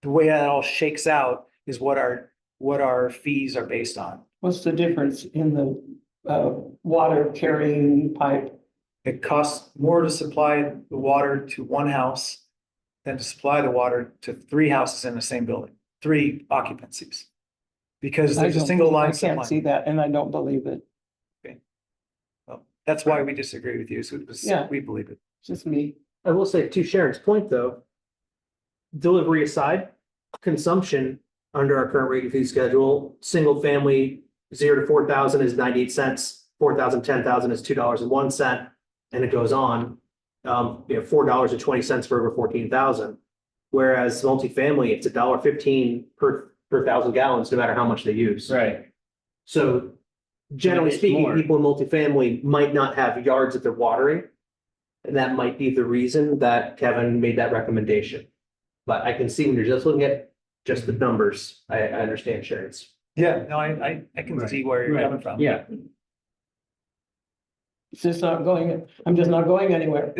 The way that all shakes out is what our fees are based on. What's the difference in the water carrying pipe? It costs more to supply the water to one house than to supply the water to 3 houses in the same building, 3 occupancies. Because there's a single line I can't see supply. that and I don't believe it. Well, that's why we disagree with you. So Yeah. we believe it. It's just me. I will say to Sharon's point, though, delivery aside, consumption under our current rate fee schedule, single family 0 to 4,000 is 98 cents, 4,000, 10,000 is $2.01, and it goes on. $4.20 for over 14,000. Whereas multifamily, it's $1.15 per 1,000 gallons, no matter how much they use. Right. So generally It's speaking, more. people in multifamily might not have yards that they're watering. And that might be the reason that Kevin made that recommendation. But I can see when you're just looking at just the numbers, I understand Sharon's. Yeah, no, I can see where you're coming from. Yeah. It's just not going, I'm just not going anywhere.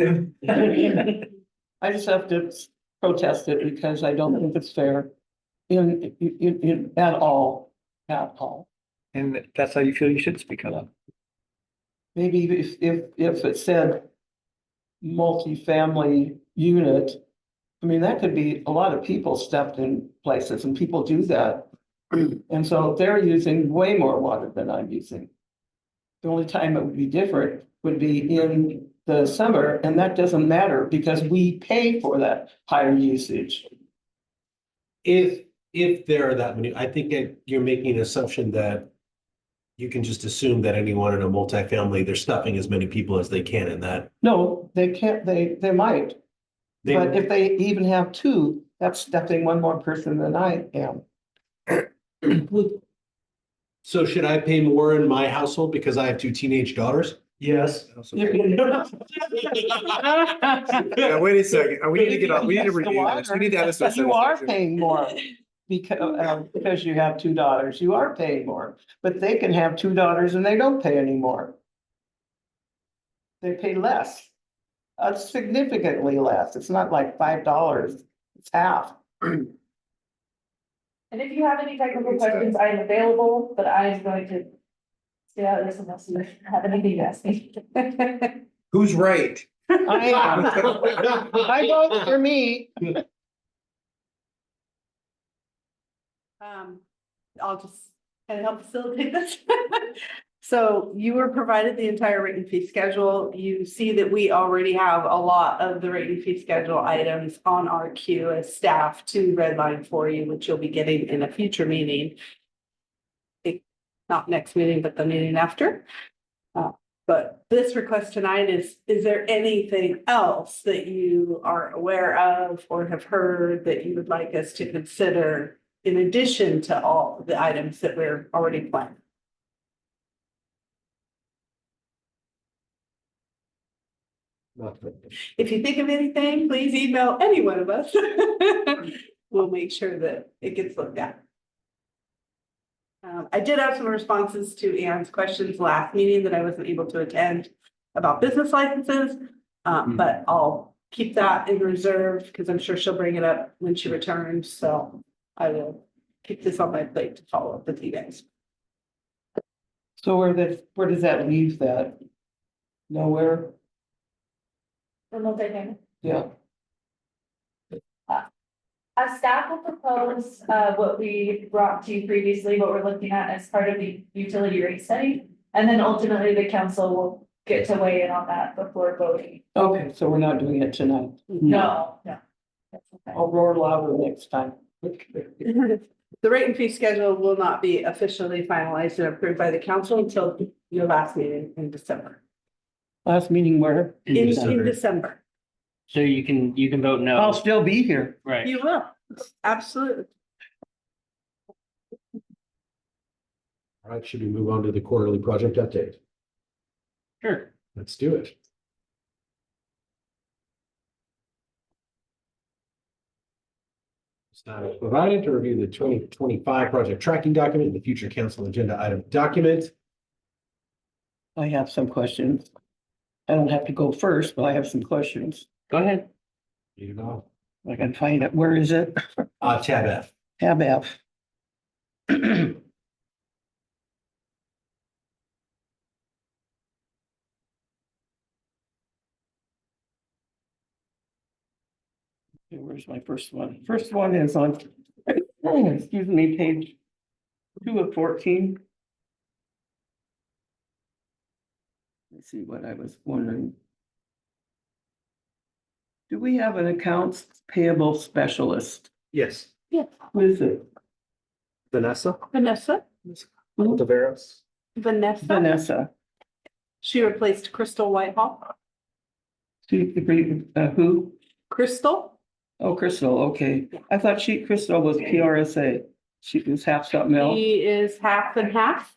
I just have to protest it because I don't think it's fair at all. And that's how you feel you should speak up. Maybe if it said multifamily unit, I mean, that could be a lot of people stepped in places and people do that. And so they're using way more water than I'm using. The only time it would be different would be in the summer, and that doesn't matter because we pay for that higher usage. If there are that many, I think you're making an assumption that you can just assume that anyone in a multifamily, they're stuffing as many people as they can in that. No, they can't, they might, They- but if they even have 2, that's stepping one more person than I am. So should I pay more in my household because I have 2 teenage daughters? Yes. Yeah, wait a second. We need to get on, we need to Yes, the review this. We need to have this. water. You are paying more because you have 2 daughters. You are paying more, but they can have 2 daughters and they don't pay anymore. They pay less, significantly less. It's not like $5. It's half. And if you have any technical questions, I am available, but I am going to stay out of this unless you have anything to ask me. Who's right? I am. I vote for me. I'll just kind of help facilitate this. So you were provided the entire rate and fee schedule. You see that we already have a lot of the rate and fee schedule items on our queue as staff to redline for you, which you'll be getting in a future meeting. Not next meeting, but the meeting after. But this request tonight is there anything else that you are aware of or have heard that you would like us to consider in addition to all the items that we're already planning? If you think of anything, please email any one of us. We'll make sure that it gets looked at. I did have some responses to Ann's questions last meeting that I wasn't able to attend about business licenses. But I'll keep that in reserve because I'm sure she'll bring it up when she returns. So I will keep this on my plate to follow up with you guys. So where does that leave that? Nowhere? For multifamily. Yeah. Staff will propose, what we brought to you previously, what we're looking at as part of the utility rate study. And then ultimately the council will get to weigh in on that before voting. Okay, so we're not doing it tonight. No. That's okay. I'll roar louder next time. The rate and fee schedule will not be officially finalized and approved by the council until your last meeting in December. Last meeting where? In December. So you can vote no. I'll still be here. Right. You will, absolutely. All right, should we move on to the quarterly project update? Sure. Let's do it. Staff is provided to review the 2025 project tracking document and the future council agenda item document. I have some questions. I don't have to go first, but I have some questions. Go ahead. You know, I can find it. Where is it? tab F. Tab F. Okay, where's my first one? First one is on, excuse me, page 2 of 14. Let's see what I was wondering. Do we have an accounts payable specialist? Yes, Who is it? Vanessa Vanessa, Taveras. Vanessa. She replaced Crystal Whitehall. Who? Crystal, Oh, Crystal, okay. I thought Crystal was PRSA. She was half something else. she is half and half.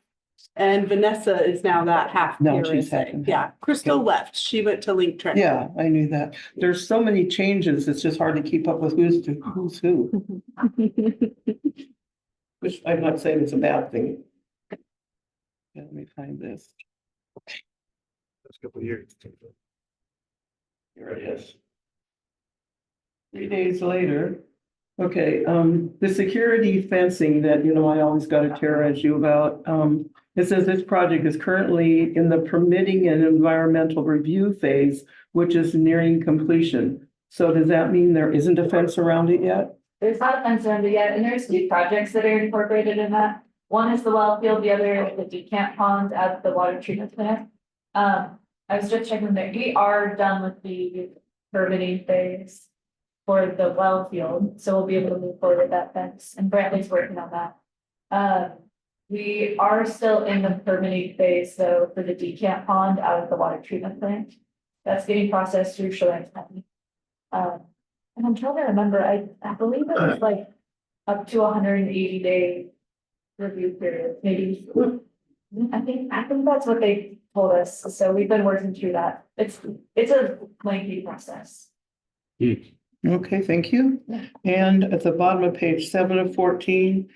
And Vanessa is now that half. No, she's PRSA. half and half. Yeah, Crystal Okay. left. She went to Link Trent. Yeah, I knew that. There's so many changes, it's just hard to keep up with who's who, which I'm not saying it's a bad thing. Let me find this. That's a couple of years. Here it is. 3 days later. Okay, the security fencing that, I always got to terrorize you about. It says this project is currently in the permitting and environmental review phase, which is nearing completion. So does that mean there isn't a fence around it yet? There's not a fence around it yet, and there's 2 projects that are incorporated in that. One is the well field, the other is the decant pond at the water treatment plant. I was just checking that we are done with the permitting phase for the well field, so we'll be able to move forward with that fence, and Brantley's working on that. We are still in the permitting phase, though, for the decant pond out of the water treatment plant. That's getting processed through Shoreline County. And I'm trying to remember, I believe it was like up to 180-day review period, maybe. I think that's what they told us, so we've been working through that. It's a lengthy process. Okay, thank you. And at the bottom of page 7 of 14,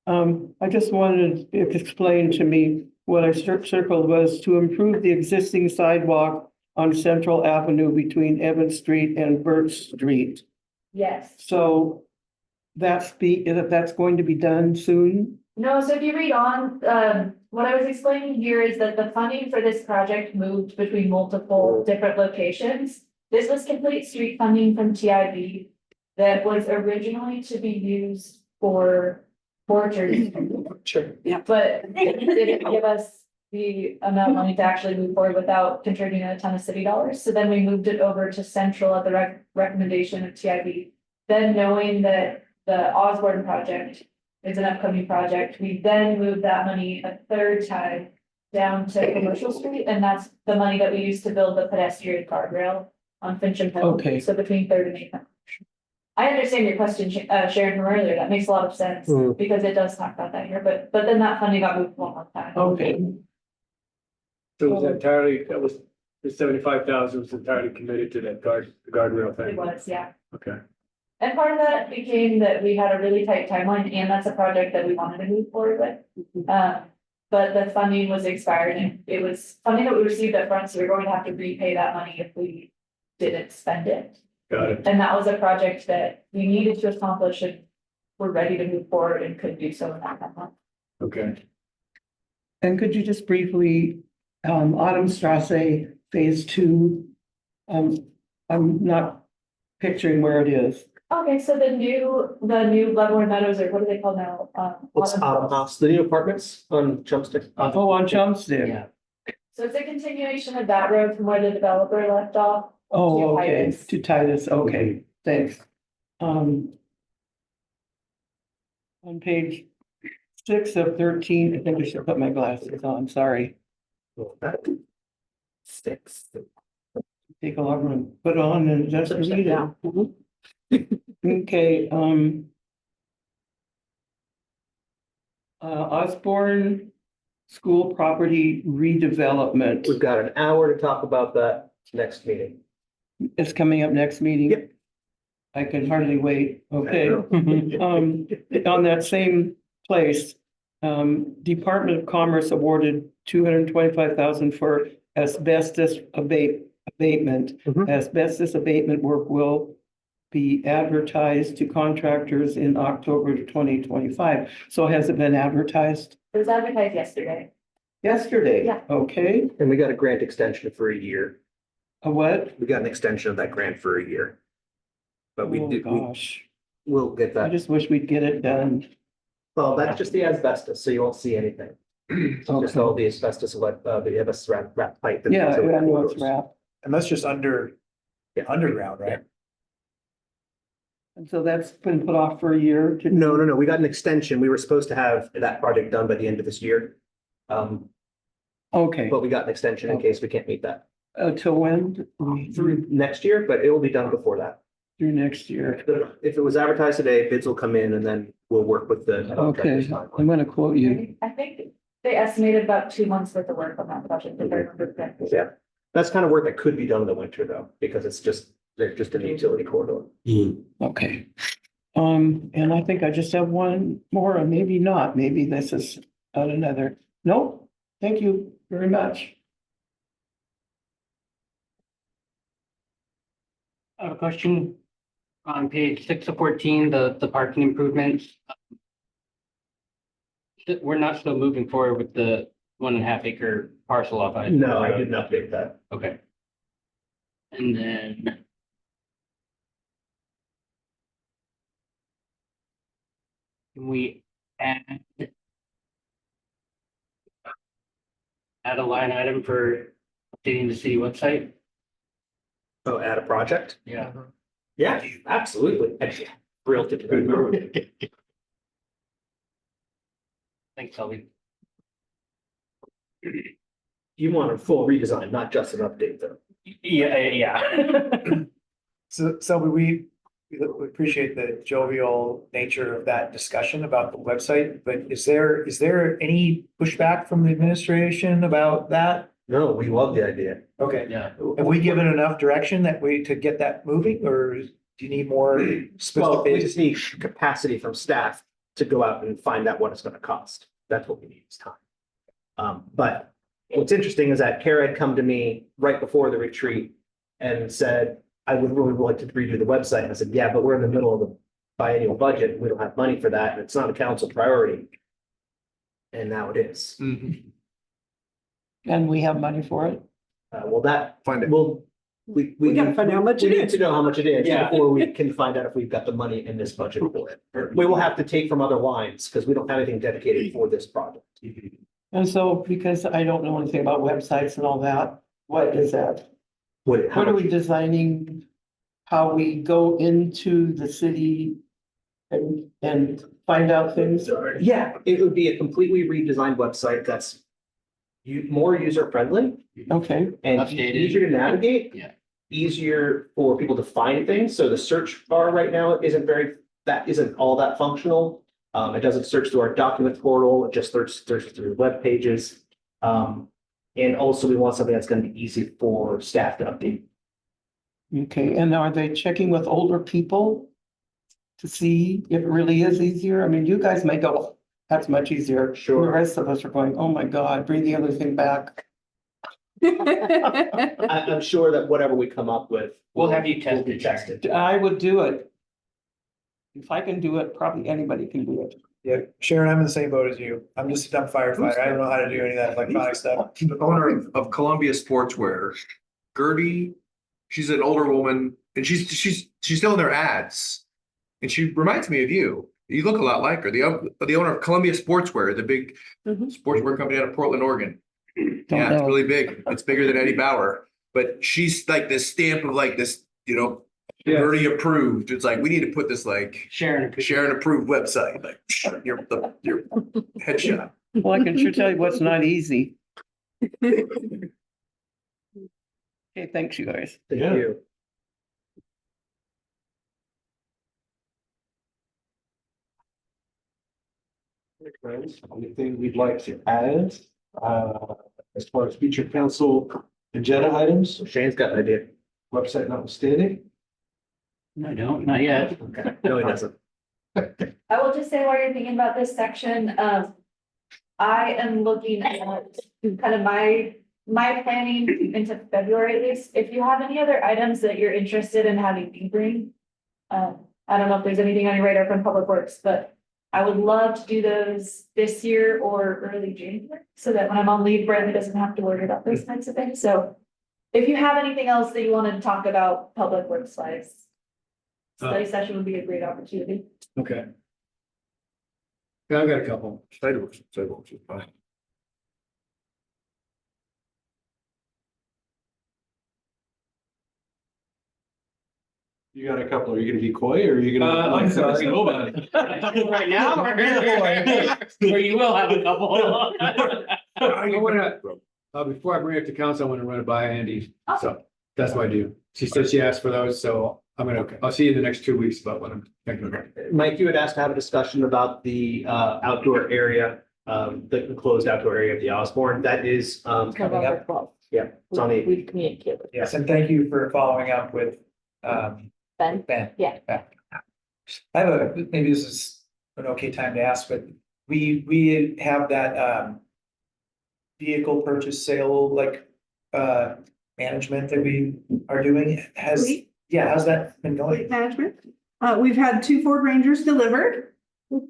I just wanted it explained to me what I circled was to improve the existing sidewalk on Central Avenue between Evans Street and Birch Street. Yes. So that's going to be done soon? No, so if you read on, what I was explaining here is that the funding for this project moved between multiple different locations. This was complete street funding from TIB that was originally to be used for orchards. Sure, yeah. But it didn't give us the amount of money to actually move forward without contributing a ton of city dollars. So then we moved it over to central at the recommendation of TIB. Then knowing that the Osborne project is an upcoming project, we then moved that money a third time down to Commercial Street, and that's the money that we used to build the pedestrian guardrail on Fincham Hill. Okay. So between Third and Eighth. I understand your question, Sharon, from earlier. That makes a lot of sense because it does talk about that here, but then that funding got moved one more time. Okay, So it was entirely, that was, the 75,000 was entirely committed to that guardrail thing. It was, yeah. Okay. And part of that became that we had a really tight timeline and that's a project that we wanted to move forward with. But the funding was expired and it was funding that we received up front, so we're going to have to repay that money if we didn't spend it. Got it. And that was a project that we needed to accomplish and we're ready to move forward and could do so in that timeline. Okay. and could you just briefly, Autumnstrasse Phase 2? I'm not picturing where it is. Okay, so the new Leavenworth Meadows, or what are they called now? What's House, the new apartments on Jumpstick? Oh, on Chumstick. Yeah. So it's a continuation of that road from where the developer left off. Oh, To okay, Titus. to Titus, okay, thanks. On page 6 of 13, I think I should put my glasses on, sorry. Six. Take a long one, put on and just read it. Okay, Osborne School Property Redevelopment We've got an hour to talk about that next meeting. is coming up next meeting. Yep. I can hardly wait, okay. On that same place, Department of Commerce awarded 225,000 for asbestos abatement. Mhm. Asbestos abatement work will be advertised to contractors in October 2025. So has it been advertised It was advertised yesterday. yesterday? Yeah. Okay, And we got a grant extension for a year. a what? We got an extension of that grant for a year. But we Oh, did, gosh, we'll get I that. just wish we'd get it done. Well, that's just the asbestos, so you won't see anything. It's just all the asbestos, what, the asbestos wrap pipe. that- Yeah, I so it know it's goes. wrapped. And that's just underground, right? And so that's been put off for a year to. No, we got an extension. We were supposed to have that project done by the end of this year. Okay, But we got an extension in case we can't meet that till when? through next year, but it will be done before that. Through next year. If it was advertised today, bids will come in and then we'll work with the. Okay, contractors' I'm timeline. gonna quote you. I think they estimated about 2 months worth of work on that project. If I remember correctly. Yeah, that's kind of work that could be done in the winter though, because they're just in the utility corridor. Okay. And I think I just have one more, and maybe not, maybe this is another. Nope, thank you very much. I have a question on page 6 of 14, the parking improvements. We're not still moving forward with the 1.5 acre parcel off. No, I didn't update that. Okay. And then. Can we add a line item for updating the city website? Oh, add a project? Yeah. Yeah, absolutely. Thrilled to do that. Thanks, Shelby. You want a full redesign, not just an update though. Yeah. So we appreciate the jovial nature of that discussion about the website, but is there any pushback from the administration about that? No, we love the idea. Okay, Yeah. have we given enough direction to get that moving, or do you need more Well, we specific? just need capacity from staff to go out and find out what it's gonna cost. That's what we need is time. But what's interesting is that Kara had come to me right before the retreat and said, I would really like to redo the website. And I said, yeah, but we're in the middle of the biennial budget. We don't have money for that. And it's not a council priority. And now it is. And we have money for it. Well, that, Find it. We gotta find out how much we it need is. to know how much it is Yeah. before we can find out if we've got the money in this budget for it. We will have to take from other lines because we don't have anything dedicated for this project. And so, because I don't know anything about websites and all that, what is that? What are we designing? How we go into the city and find out things? Yeah, it would be a completely redesigned website that's more user friendly Okay, and Updated. easier to navigate. Yeah. Easier for people to find things. So the search bar right now isn't all that functional. It doesn't search through our document portal. It just searches through web pages. And also we want something that's going to be easy for staff to update. okay. And are they checking with older people to see if it really is easier? I mean, you guys may go, that's much easier. Sure. The rest of us are going, oh my God, bring the other thing back. I'm sure that whatever we come up with. We'll have you will be tested. tested. I would do it. If I can do it, probably anybody can do it. Yeah, Sharon, I'm in the same boat as you. I'm just a dumb firefighter. I don't know how to do any of that electronic stuff. The owner of Columbia Sportswear, Gertie, she's an older woman and she's still in their ads. And she reminds me of you. You look a lot like her. The owner of Columbia Sportswear, the big sportswear company out of Portland, Oregon. Yeah, it's know. really big. It's bigger than Eddie Bauer, but she's like this stamp of like this, Yeah. Gertie approved. It's like, we need to put this like Sharon. Sharon approved website, like your headshot. Well, I can sure tell you what's not easy. Okay, thanks, you guys. Thank Yeah. you. Anything we'd like to add, as far as future council agenda items, So Shane's got an idea. website notwithstanding? I don't, not yet. No, he doesn't. I will just say while you're thinking about this section, I am looking at kind of my planning into February at least. If you have any other items that you're interested in having me bring. I don't know if there's anything on your radar from Public Works, but I would love to do those this year or early January, so that when I'm on leave, Bradley doesn't have to worry about those kinds of things. So if you have anything else that you wanted to talk about Public Works wise, study session would be a great opportunity. Okay. Yeah, I've got a couple. Sidewalks is fine. You got a couple, are you gonna be coy or are you gonna? I'm let sorry. us know about it? Right now, or you will have a couple. I wanna, before I bring it to council, I want to run it by Andy. So that's what I do. She said she asked for those, so I'll see you in the next 2 weeks about what I'm thinking about. Mike, you had asked to have a discussion about the outdoor area, the enclosed outdoor area of the Osborne. That is Coming up. yeah, it's on the, We communicate with Yes, and thank you for following up with Ben. Ben. Yeah. I have maybe this is an okay time to ask, but we have that vehicle purchase sale management that we are doing. How's that been going? Fleet management. We've had 2 Ford Rangers delivered.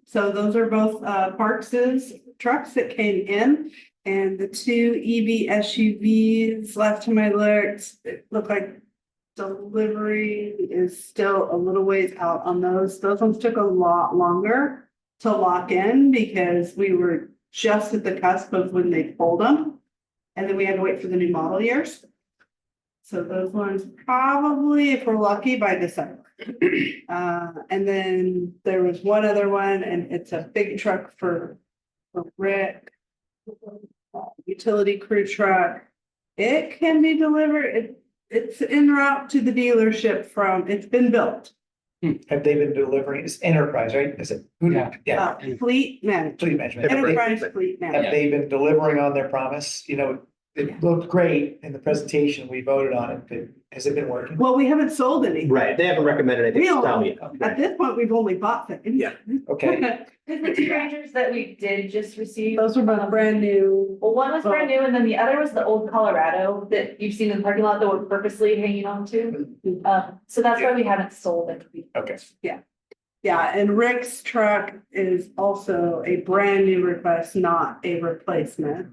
So those are both Parks's trucks that came in. And the 2 EV SUVs, last time I looked, it looked like delivery is still a little ways out on those. Those ones took a lot longer to lock in because we were just at the cusp of when they pulled them. And then we had to wait for the new model years. So those ones probably, if we're lucky, by December. And then there was one other one, and it's a big truck for Rick. Utility crew truck. It can be delivered. It's en route to the dealership it's been built. Have they been delivering? It's Enterprise, right? Is it? Yeah. Yeah. Fleet management. Fleet management. Enterprise fleet Have management. they been delivering on their promise? It looked great in the presentation. We voted on it, but has it been working? Well, we haven't sold any. right, they haven't recommended anything to sell yet. At this point, we've only bought things. Yeah. Okay, Because the 2 Rangers that we did just receive. Those are both brand new. Well, one was brand new and then the other was the old Colorado that you've seen in the parking lot that we're purposely hanging on to. So that's why we haven't sold it. okay. Yeah, and Rick's truck is also a brand new request, not a replacement.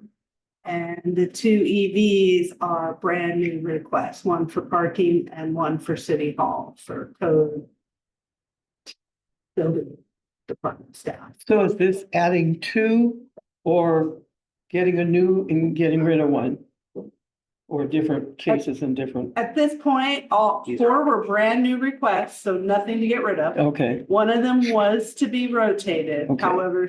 And the 2 EVs are brand new requests, one for parking and one for city hall for code. Building department staff. So is this adding 2 or getting a new and getting rid of one? Or different cases and different, At this point, all four were brand new requests, so nothing to get rid of. okay, One of them was to be rotated. Okay. However,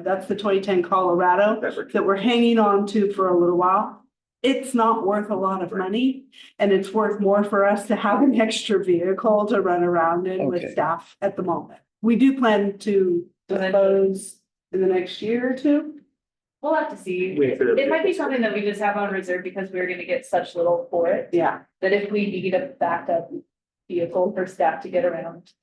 that's the 2010 Colorado that we're hanging on to for a little while. It's not worth a lot of money, and it's worth more for us to have an extra vehicle to run around in with Okay. staff at the moment. We do plan to dispose in the next year or two. We'll have to see. Wait for the- It might be something that we just have on reserve because we're gonna get such little for it, Yeah, that if we need a backup vehicle for staff to get around.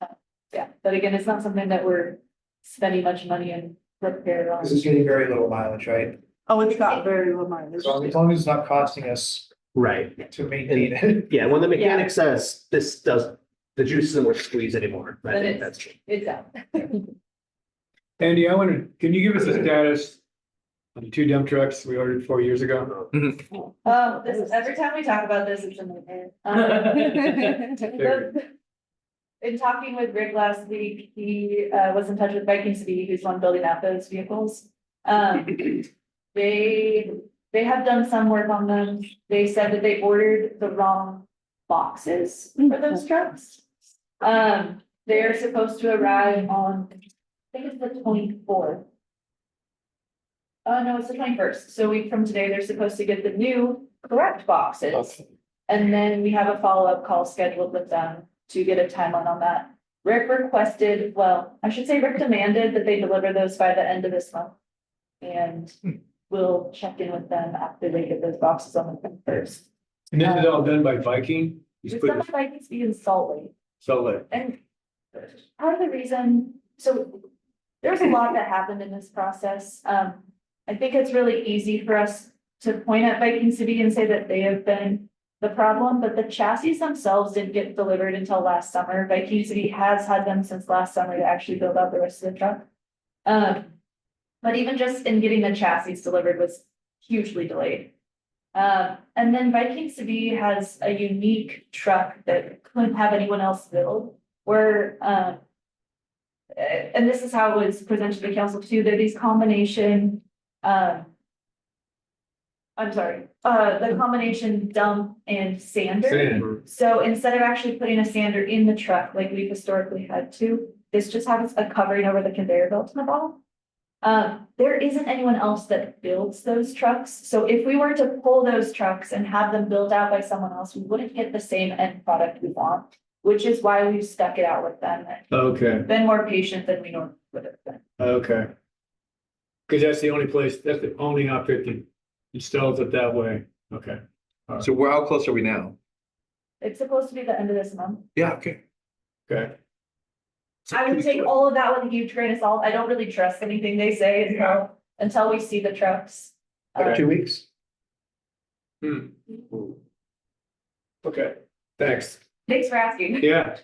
Yeah, but again, it's not something that we're spending much money in repair on. This is getting very little mileage, right? oh, it's got very low mileage. As long as it's not costing us Right. to maintain it. Yeah, when the mechanic says this does, the juice isn't worth squeeze anymore. I Then think it's- that's true. It's out. Andy, can you give us a status on the 2 dump trucks we ordered 4 years ago? This is, every time we talk about this, it's a nightmare. In talking with Rick last week, he was in touch with Viking City, who's one building out those vehicles. They have done some work on them. They said that they ordered the wrong boxes for those trucks. They're supposed to arrive on, I think it's the 24th. No, it's the 21st. So a week from today, they're supposed to get the new correct boxes. okay, And then we have a follow-up call scheduled with them to get a timeline on that. Rick requested, well, I should say Rick demanded that they deliver those by the end of this month. And we'll check in with them after they get those boxes on the 1st. And this is all done by Viking? He's It's put not like it's being Salt Lake. so like, And part of the reason, so there's a lot that happened in this process. I think it's really easy for us to point at Viking City and say that they have been the problem, but the chassis themselves didn't get delivered until last summer. Viking City has had them since last summer to actually build out the rest of the truck. But even just in getting the chassis delivered was hugely delayed. And then Viking City has a unique truck that couldn't have anyone else build, where, and this is how it was presented to the council too, they're these combination, the combination dump and sander. sand. So instead of actually putting a sander in the truck like we've historically had to, this just has a covering over the conveyor belt in the bottom. There isn't anyone else that builds those trucks. So if we were to pull those trucks and have them built out by someone else, we wouldn't get the same end product we want, which is why we've stuck it out with them. Okay, Been more patient than we normally would have been. okay. Cause that's the only place, that's the only outfit that installs it that way. Okay. So how close are we now? It's supposed to be the end of this month. Yeah, okay. Okay. I would take all of that with a huge grain of salt. I don't really trust anything they say until we see the trucks. Like 2 weeks. Okay, thanks. Thanks for asking. Yeah.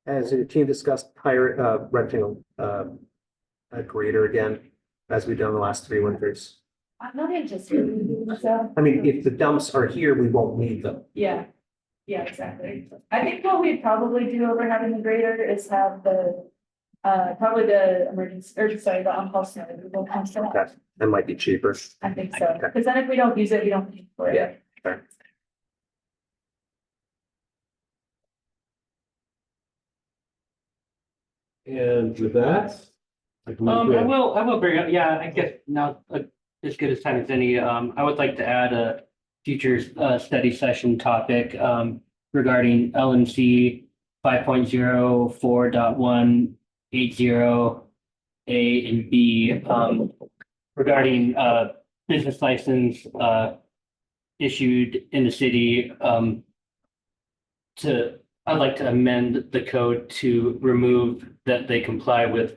As the team discussed, renting a grader again, as we've done the last 3 winters. I'm not anticipating so. I mean, if the dumps are here, we won't need them. Yeah, exactly. I think what we'd probably do over having the grader is have the, probably the emergency, or sorry, the on-call snow removal constant. That might be cheaper. I think so, because then if we don't use it, we don't pay for it. Yeah, fair. And with that. I will bring up, yeah, I guess now, as good as time as any, I would like to add a future, study session topic, regarding LNC 5.04.180 A and B, regarding, business license, issued in the city, I'd like to amend the code to remove that they comply with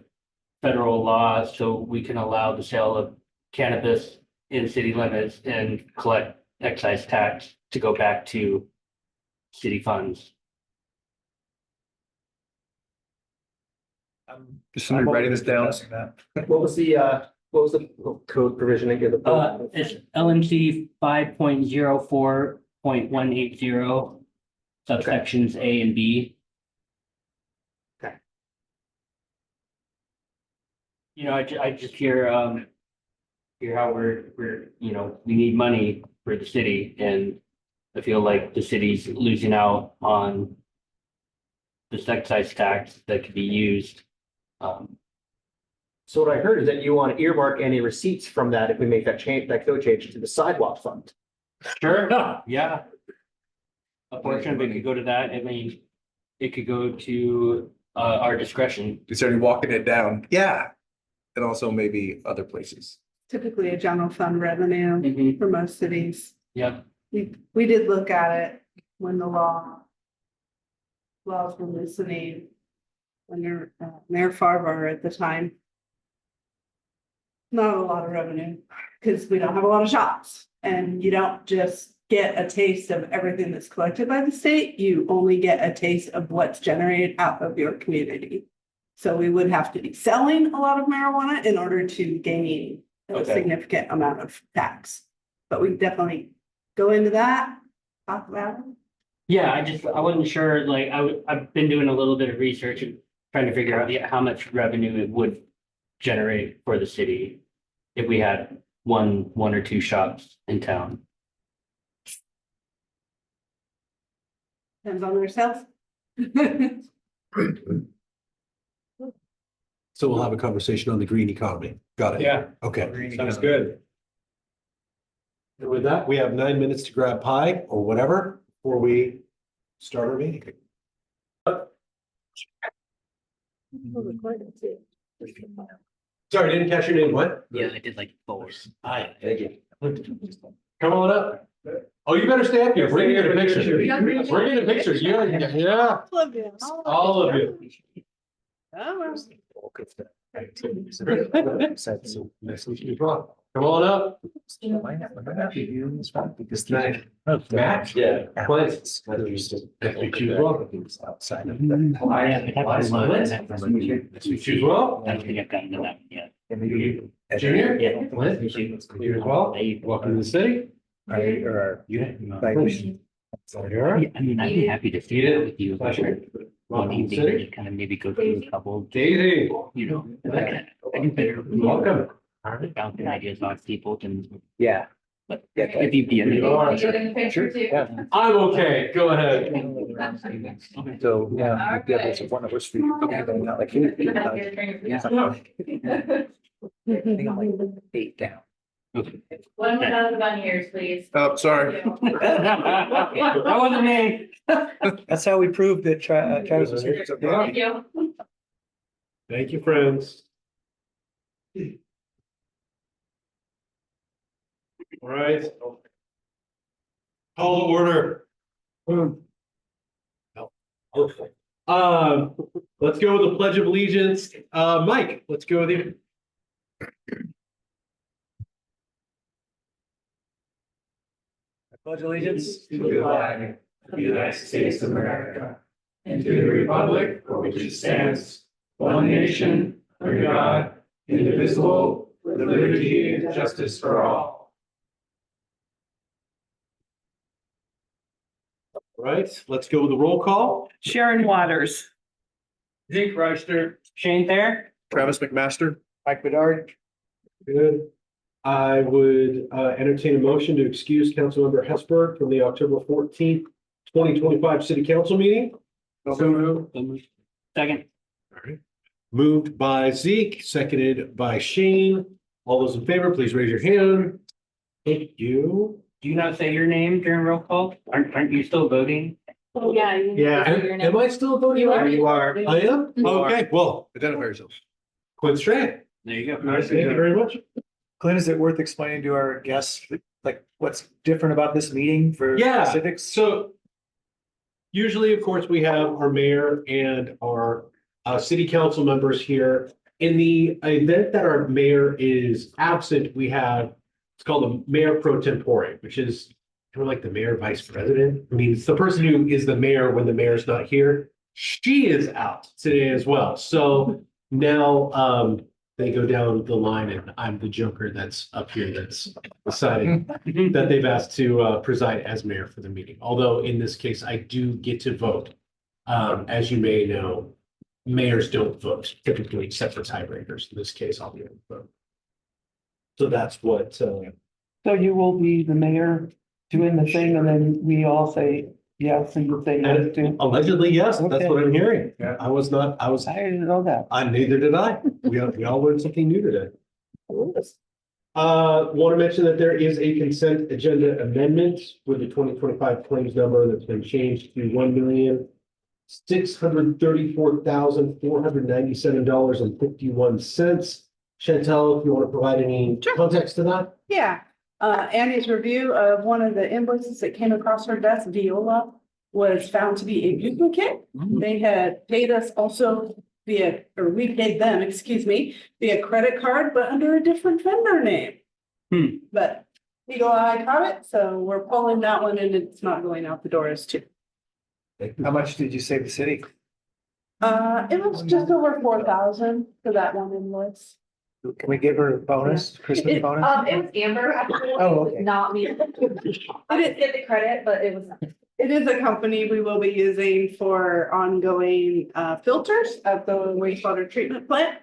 federal law so we can allow the sale of cannabis in city limits and collect excise tax to go back to city funds. Just somebody writing this down. What was the code provision again? It's LNC 5.04.180 subsections A and B. I just hear how we need money for the city, and I feel like the city's losing out on this excise tax that could be used. So what I heard is that you want to earmark any receipts from that if we make that change, that code change to the sidewalk fund. Sure, yeah. A portion of it could go to that. I mean, it could go to our discretion. Considering walking it down, yeah. And also maybe other places. Typically a general fund revenue Mhm. for most cities. Yeah, We did look at it when the laws were listening. Under Mayor Farber at the time. Not a lot of revenue, because we don't have a lot of shops, and you don't just get a taste of everything that's collected by the state, you only get a taste of what's generated out of your community. So we would have to be selling a lot of marijuana in order to gain a Okay. significant amount of tax. But we definitely go into that, talk about it. yeah, I wasn't sure, like, I've been doing a little bit of research and trying to figure out how much revenue it would generate for the city if we had one or two shops in town. Depends on their sales. So we'll have a conversation on the green economy. Got it. Yeah, Okay. sounds good. And with that, we have 9 minutes to grab pie or whatever before we start our meeting. Sorry, didn't catch your name. What? Yeah, I did like 4. Hi, thank you. Come on up. Oh, you better stay up here. We're gonna get a picture. We're getting pictures. Yeah. All of you. Come on up. Matt? Yeah. Clint? Nice to meet you as well. I haven't Nice to meet you as well. I don't think I've gotten to that yet. Junior? Yeah. Clint? You as well. Welcome to the city. I mean, I'd be happy to see it with you. Pleasure. One Welcome to the evening, city. just kind of maybe go through a couple, Daisy. I can better. Welcome. Bouncing ideas off people can. Yeah. But if you'd be in You are. it. I'm okay. Go ahead. So, yeah, that's one of us. Not like you. Eight down. One round of onions, please. Oh, sorry. That wasn't me. That's how we proved that Travis was here. Thank you. Thank you, friends. All right. Call to order. Perfect. Let's go with the Pledge of Allegiance. Mike, let's go with you. Pledge allegiance to the flag of the United States of America and to the republic for which it stands, one nation, under God, indivisible, with liberty and justice for all. All right, let's go with the roll call. Sharon Waters. Zeke Reister, Shane Thayer. Travis McMaster. Mike Bedard. Good. I would entertain a motion to excuse Councilmember Hesberg from the October 14th, 2025 City Council meeting. So moved. Second. All right. Moved by Zeke, seconded by Shane. All those in favor, please raise your hand. Thank you. Do you not say your name during roll call? Aren't you still voting? Oh, yeah. Am I still voting? You are. I am? Okay, well, Identify yourself. Quinn Strand. There you go. Thank you very much. Clint, is it worth explaining to our guests, like, what's different about this meeting for Yeah. specifics? So usually, of course, we have our mayor and our city council members here. In the event that our mayor is absent, we have, it's called the mayor pro tempore, which is kind of like the mayor vice president. I mean, it's the person who is the mayor when the mayor's not here. She is out today as well. So now they go down the line and I'm the joker that's up here that's deciding that they've asked to preside as mayor for the meeting. Although in this case, I do get to vote. As you may know, mayors don't vote typically except for tiebreakers. In this case, I'll be able to vote. So that's what, So you will be the mayor doing the thing and then we all say yes and you say yes too? allegedly, yes, that's what I'm hearing. Yeah. I didn't know that. neither did I. We all learned something new today. Want to mention that there is a consent agenda amendment with the 2025 claims number that's been changed to $1,634,497.51. Chantel, if you want to provide any context to that? Yeah, Andy's review of one of the invoices that came across her desk, Viola, was found to be a duplicate. They had paid us also or we paid them, excuse me, via credit card, but under a different vendor name. But Eagle Eye caught it, so we're pulling that one and it's not going out the door as two. How much did you save the city? It was just over 4,000 for that one invoice. Can we give her a bonus, Christmas bonus? It was Amber, actually, Oh, okay. not me. I didn't get the credit, but it was. It is a company we will be using for ongoing filters at the wastewater treatment plant.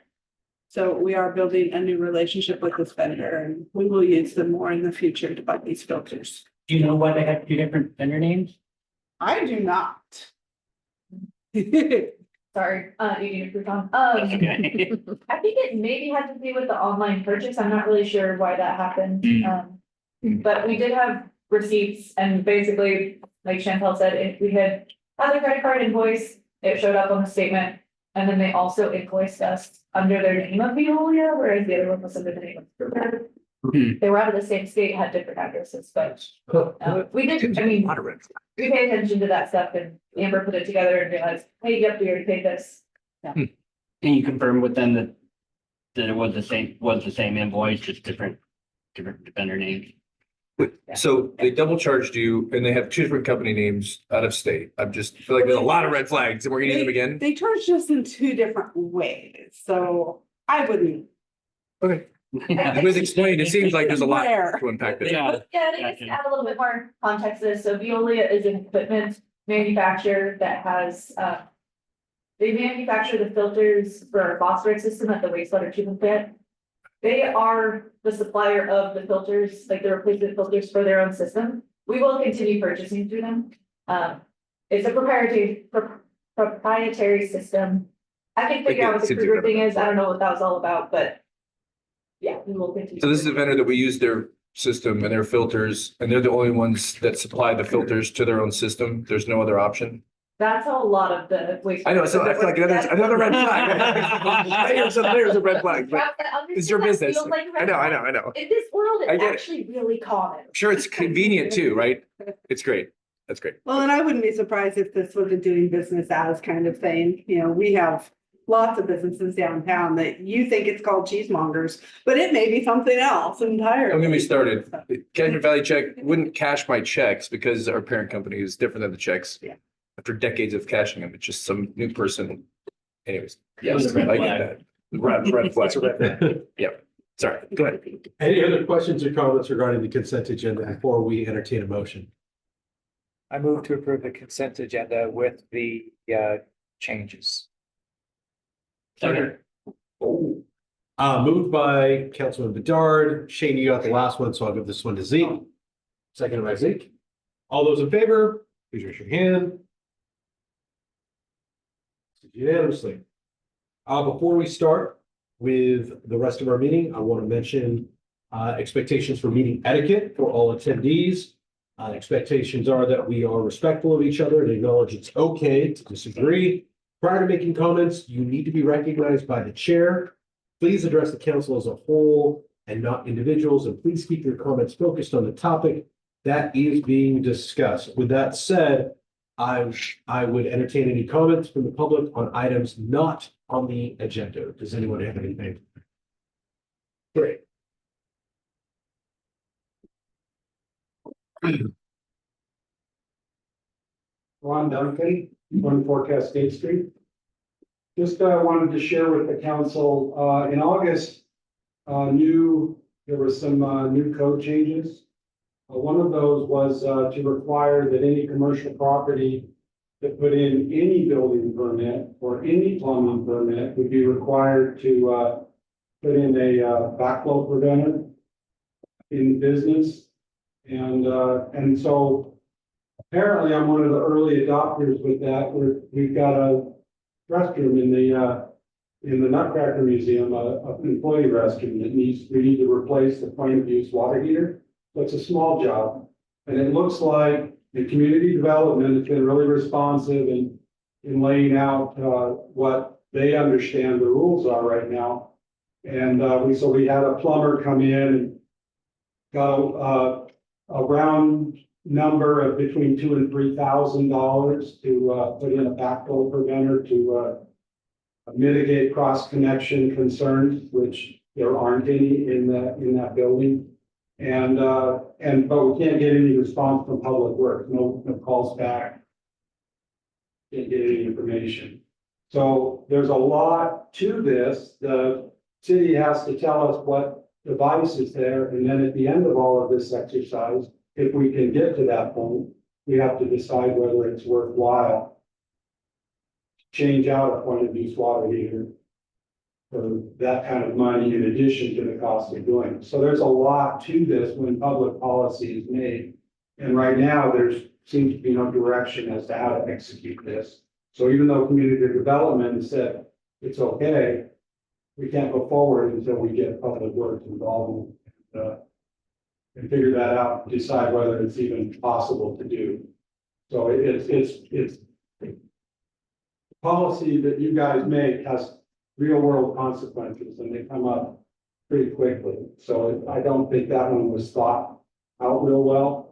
So we are building a new relationship with this vendor and we will use them more in the future to buy these filters. Do you know why they have two different vendor names? I do not. Sorry, you need to prove on. I think it maybe had to do with the online purchase. I'm not really sure why that happened. But we did have receipts and basically, like Chantel said, if we had other credit card invoice, it showed up on the statement. And then they also invoiced us under their name of Veolia, whereas the other one was under the name of Kruger. They were out of the same state, had different addresses, but we did, I mean, we pay attention to that stuff and Amber put it together and realized, hey, yep, we already paid this. Can you confirm with them that it was the same invoice, just different vendor names? So they double charged you and they have two different company names out of state. I just feel like there's a lot of red flags and we're gonna use them again. They charged us in two different ways, so I wouldn't. Okay. It was explained. It seems like there's a lot Where? to unpack there. Yeah. Yeah, I think just to add a little bit more context to this, so Veolia is an equipment manufacturer that has, they manufacture the filters for our phosphorus system at the wastewater treatment plant. They are the supplier of the filters, like the replacement filters for their own system. We will continue purchasing through them. It's a proprietary system. I can figure out what the Kruger thing is. I don't know what that was all about, but yeah, we will continue. So this is a vendor that we use their system and their filters, and they're the only ones that supply the filters to their own system. There's no other option. That's a lot of the waste. I know, so I feel like another red flag. Layers of red flags, but it's your business. I know. In this world, I it's get it. actually really common. Sure, it's convenient too, right? It's great. That's great. Well, and I wouldn't be surprised if this was a doing business as kind of thing. You know, we have lots of businesses downtown that you think it's called cheesemongers, but it may be something else entirely. Don't get me started. Cashmere Valley Check wouldn't cash my checks because our parent company is different than the checks. Yeah. After decades of cashing them, it's just some new person. Anyways, It yes, was a red I flag. get that. Red flag. Yep. Sorry, go ahead. Any other questions or comments regarding the consent agenda before we entertain a motion? I move to approve the consent agenda with the changes. Second. Moved by Councilman Bedard. Shane, you got the last one, so I'll give this one to Zeke. Second by Zeke. All those in favor, please raise your hand. Unanimously. Before we start with the rest of our meeting, I want to mention expectations for meeting etiquette for all attendees. Expectations are that we are respectful of each other and acknowledge it's okay to disagree. Prior to making comments, you need to be recognized by the chair. Please address the council as a whole and not individuals, and please keep your comments focused on the topic that is being discussed. With that said, I would entertain any comments from the public on items not on the agenda. Does anyone have anything? Great. Ron Duncan, 24 Cascade Street. Just wanted to share with the council, in August, there were some new code changes. One of those was to require that any commercial property to put in any building permit or any plumbing permit would be required to, put in a, backflow preventer in business. And so apparently I'm one of the early adopters with that, where we've got a restroom in the Nutcracker Museum, an employee restroom that we need to replace the point of use water heater. So it's a small job. And it looks like the community development has been really responsive in laying out, what they understand the rules are right now. And, we had a plumber come in and got a round number of between $2,000 and $3,000 to, put in a backflow preventer to, mitigate cross connection concerns, which there aren't any in that building. But we can't get any response from Public Works, no calls back. Can't get any information. So there's a lot to this. The city has to tell us what device is there, and then at the end of all of this exercise, if we can get to that point, we have to decide whether it's worthwhile change out a point of use water heater for that kind of money in addition to the cost of doing it. So there's a lot to this when public policy is made. And right now, seems to be no direction as to how to execute this. So even though community development has said it's okay, we can't go forward until we get Public Works involved and figure that out, and decide whether it's even possible to do. So it's policy that you guys make has real world consequences, and they come up pretty quickly. So I don't think that one was thought out real well.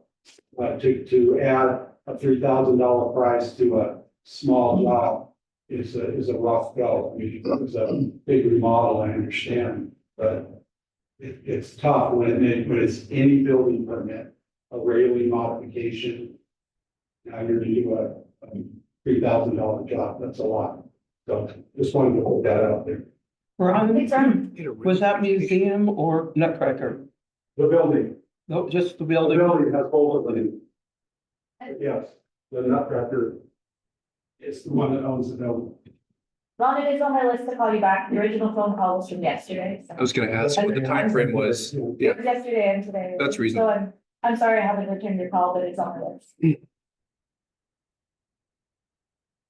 To add a $3,000 price to a small job is a rough go. I mean, it's a big remodel, I understand, but it's tough when it's any building permit, a railing modification. Now you're gonna do a $3,000 job, that's a lot. So just wanted to hold that out there. Ron, Thanks, Ron. was that museum or Nutcracker? The building, No, just the the building. building has both of them. Yes, the Nutcracker is the one that owns the building. Ron, it is on my list to call you back. The original phone call was from yesterday. So. I was gonna ask what the time frame was. It Yeah, was yesterday and today. That's reasonable. So I'm sorry I haven't returned your call, but it's on my list.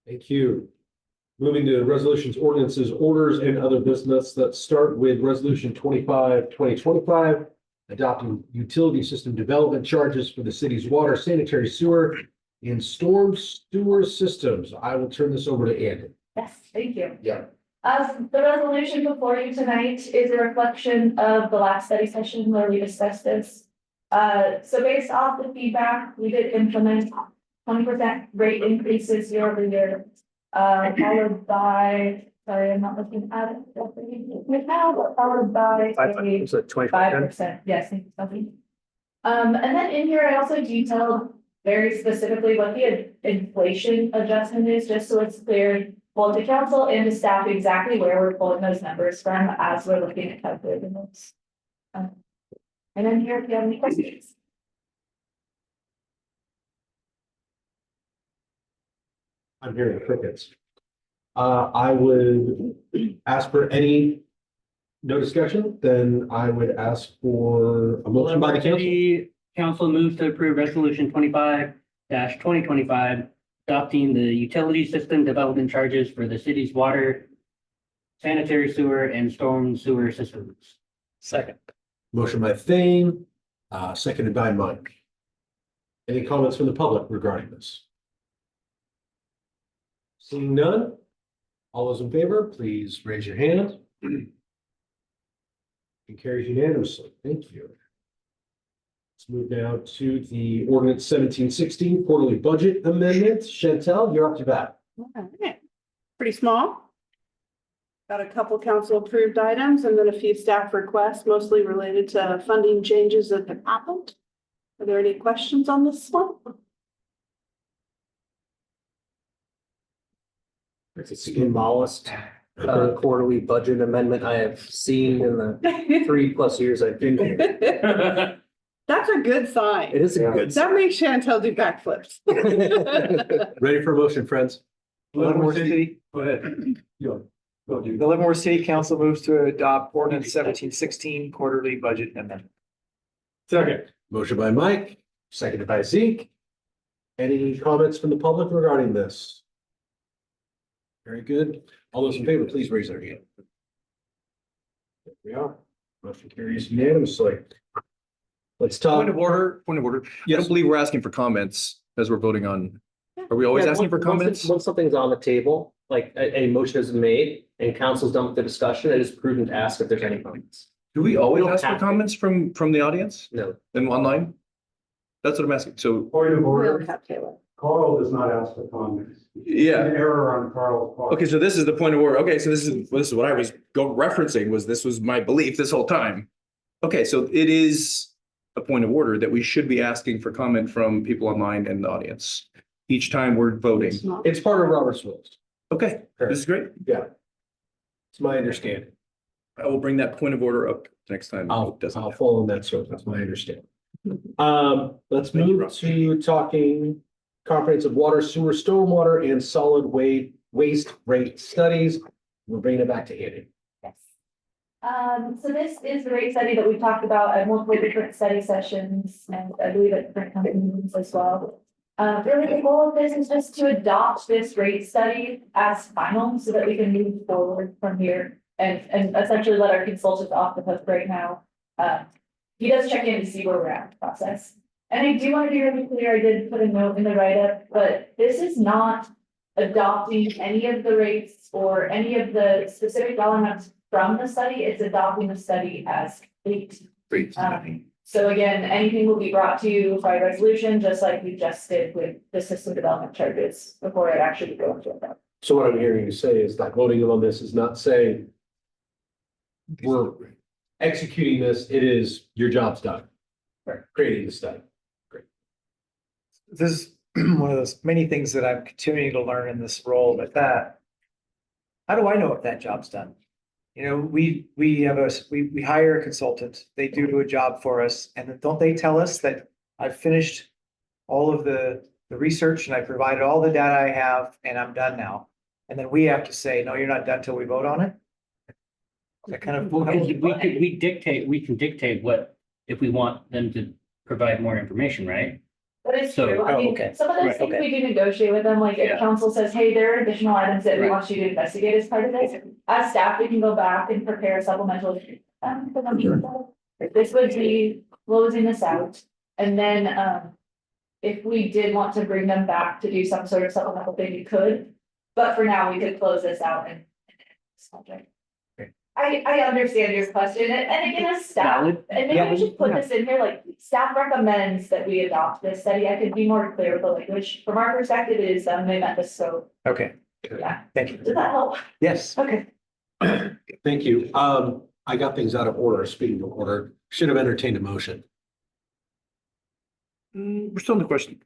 Thank you. Moving to resolutions, ordinances, orders, and other business. Let's start with resolution 2025, adopting utility system development charges for the city's water, sanitary sewer, and storm sewer systems. I will turn this over to Andy. Yes, thank you. Yeah. The resolution before you tonight is a reflection of the last study session where we discussed this. So based off the feedback, we did implement 20% rate increases year over year. Followed by, sorry, I'm not looking at it right now, but followed by a It's a 25. 5%. Yes, thank you, Sophie. And then in here, I also detailed very specifically what the inflation adjustment is, just so it's clear both to council and to staff exactly where we're pulling those numbers from as we're looking at calculating those. And then here, if you have any questions. I'm hearing crickets. I would ask for any, no discussion, then I would ask for a motion by the council. The council moves to approve resolution 25-2025, adopting the utility system development charges for the city's water, sanitary sewer, and storm sewer systems. Second. Motion by Thane, seconded by Mike. Any comments from the public regarding this? Seeing none, all those in favor, please raise your hand. It carries unanimously. Thank you. Let's move now to the ordinance 1716 quarterly budget amendment. Chantel, you're up to bat. Okay. Pretty small. Got a couple council approved items and then a few staff requests, mostly related to funding changes that have happened. Are there any questions on this one? It's the smallest quarterly budget amendment I have seen in the 3+ years I've been here. That's a good sign. It is a good. That makes Chantel do backflips. Ready for a motion, friends? Livermore City, Go ahead. Go. Go, the dude. Livermore City Council moves to adopt ordinance 1716 quarterly budget amendment. Second. Motion by Mike, seconded by Zeke. Any comments from the public regarding this? Very good. All those in favor, please raise their hand. There we are. Motion carries unanimously. Let's talk. Point of order, point of order. I Yes. don't believe we're asking for comments as we're voting on. Are we always Yeah, asking for once- comments? Once something's on the table, like a motion is made and council's done with the discussion, it is prudent to ask if there's any comments. Do we always don't ask for have to. comments from the audience No. and online? That's what I'm asking. So, Point of We'll order, have Taylor. Carl does not ask for comments. An yeah. error on Carl's part. Okay, so this is the point of order. Okay, so this is what I was referencing was this was my belief this whole time. Okay, so it is a point of order that we should be asking for comment from people online and the audience each time we're voting. It's not. It's part of Robert's rules. Okay, this is great. It's my understanding. I will bring that point of order up next time. I'll It doesn't happen. follow that, so that's my understanding. Let's move to talking comprehensive water, sewer, stormwater, and solid waste rate studies. We're bringing it back to Andy. Yes. So this is the rate study that we've talked about at multiple different study sessions, and I believe at different companies as well. Really, the goal of this is just to adopt this rate study as final so that we can move forward from here and essentially let our consultant off the hook right now. He does check in to see where we're at in the process. And I do want to be really clear, I did put a note in the write-up, but this is not adopting any of the rates or any of the specific dollar amounts from the study. It's adopting the study as complete. Great. So again, anything will be brought to you by resolution, just like we just did with the system development charges before it actually go into effect. So what I'm hearing you say is that voting on this is not saying we're executing this, it is your job's done. Right. Creating the study. This is one of those many things that I'm continuing to learn in this role, but how do I know if that job's done? You know, we hire a consultant, they do a job for us, and then don't they tell us that I've finished all of the research and I provided all the data I have and I'm done now? And then we have to say, no, you're not done till we vote on it? That kind of. Well, we can dictate what, if we want them to provide more information, right? That is So- true. I Oh, mean, okay. some of those Right, things okay. we do negotiate with them, like if Yeah. council says, hey, there are additional items that we Right. want you to investigate as part of this. As staff, we can go back and prepare supplemental. Because I'm sure that this would be closing this out. And then, if we did want to bring them back to do some sort of supplemental thing, we could. But for now, we could close this out and. Subject. I understand your question, and again, as staff, and maybe Yeah, we should put this in here, like, staff recommends that we adopt this study. I could be more clear with the language. From our perspective, it is, they meant this, so, Okay, yeah. thank you. Does that help? Yes. Okay. Thank you. I got things out of order, speaking of order, should have entertained a motion. We're still in the question.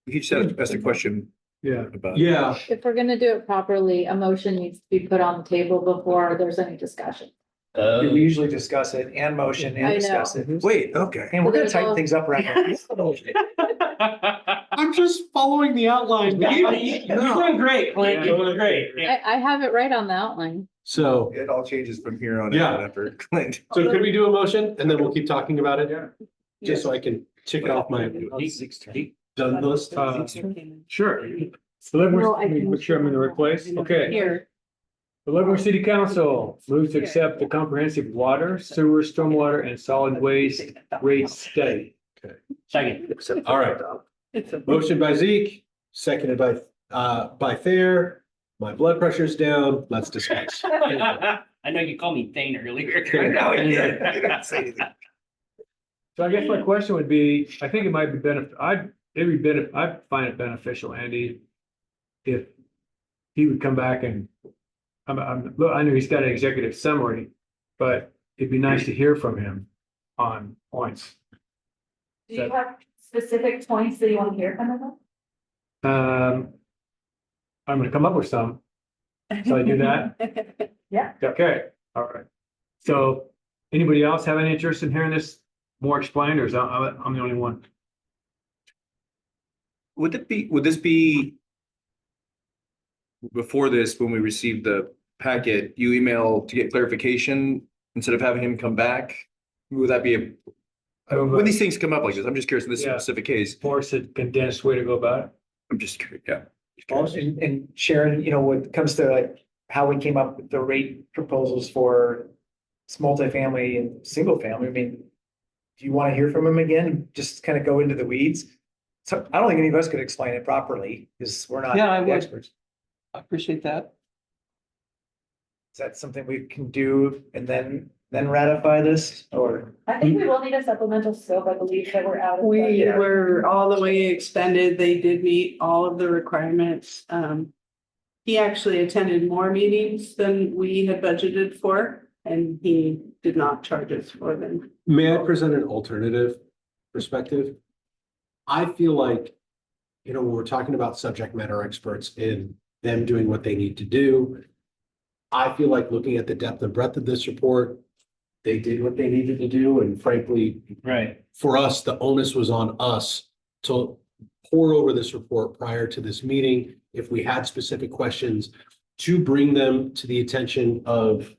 He just asked a question Yeah. about. Yeah. If we're gonna do it properly, a motion needs to be put on the table before there's any discussion. We usually discuss it and motion I and know. discuss it. Wait, okay. And we're gonna There's tighten a- things up around here. I'm just following the outline. You're doing great, Clint, you're doing great. I have it right on the outline. So, It all changes from here on. Yeah. out after Clint. so could we do a motion and then we'll keep talking about it? Yeah. Just so I can tick off my done list. Sure. The Livermore, No, I let me can- make sure I'm in the right place. Okay. Here, The Livermore City Council moves to accept the comprehensive water, sewer, stormwater, and solid waste rate study. Second. All right. Motion by Zeke, seconded by Fair. My blood pressure's down. Let's discuss. I know you called me Thane earlier. No, you didn't say anything. So I guess my question would be, I think it might be I'd find it beneficial, Andy, if he would come back and, look, I know he's got an executive summary, but it'd be nice to hear from him on points. Do you have specific points that you want to hear from them? I'm gonna come up with some. Shall I do that? Yeah. Okay, all right. So anybody else have any interest in hearing this more explained, or is that, I'm the only one? Would this be before this, when we received the packet, you email to get clarification instead of having him come back? Would that be when these things come up like this, I'm just curious in this Yeah. specific case. More condensed way to go about it? I'm just curious, yeah. And Sharon, when it comes to like how we came up with the rate proposals for multifamily and single family, I mean, do you want to hear from him again? Just kind of go into the weeds? So I don't think any of us could explain it properly because we're not Yeah, I the would. experts. I appreciate that. Is that something we can do and then ratify this or? I think we will need a supplemental scope. I believe that we're out of. We budget. were all the way expended. They did meet all of the requirements. He actually attended more meetings than we had budgeted for, and he did not charge us for them. May I present an alternative perspective? I feel like, when we're talking about subject matter experts and them doing what they need to do, I feel like looking at the depth and breadth of this report, they did what they needed to do, and frankly, Right. for us, the onus was on us to pour over this report prior to this meeting. If we had specific questions, to bring them to the attention of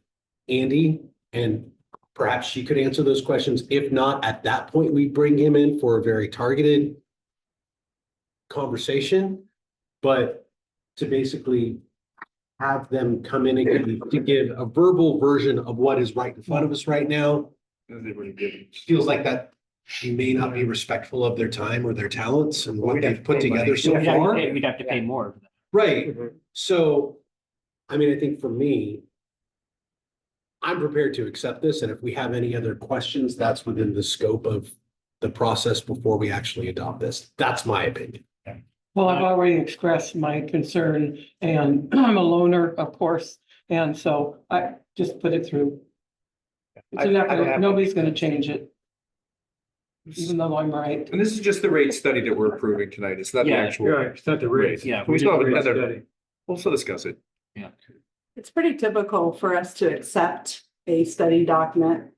Andy, and perhaps she could answer those questions. If not, at that point, we bring him in for a very targeted conversation, but to basically have them come in and to give a verbal version of what is right in front of us right now. Feels like that may not be respectful of their time or their talents and what they've put together so far. We'd have to pay more. Right, so, I mean, I think for me, I'm prepared to accept this, and if we have any other questions, that's within the scope of the process before we actually adopt this. That's my opinion. Well, I've already expressed my concern and I'm a loner, of course, and so I just put it through. Nobody's gonna change it. Even though I'm right. And this is just the rate study that we're approving tonight. It's not the Yeah, actual. Right, it's not the rates. Yeah. We still have Rate another, study. we'll still discuss it. It's pretty typical for us to accept a study document,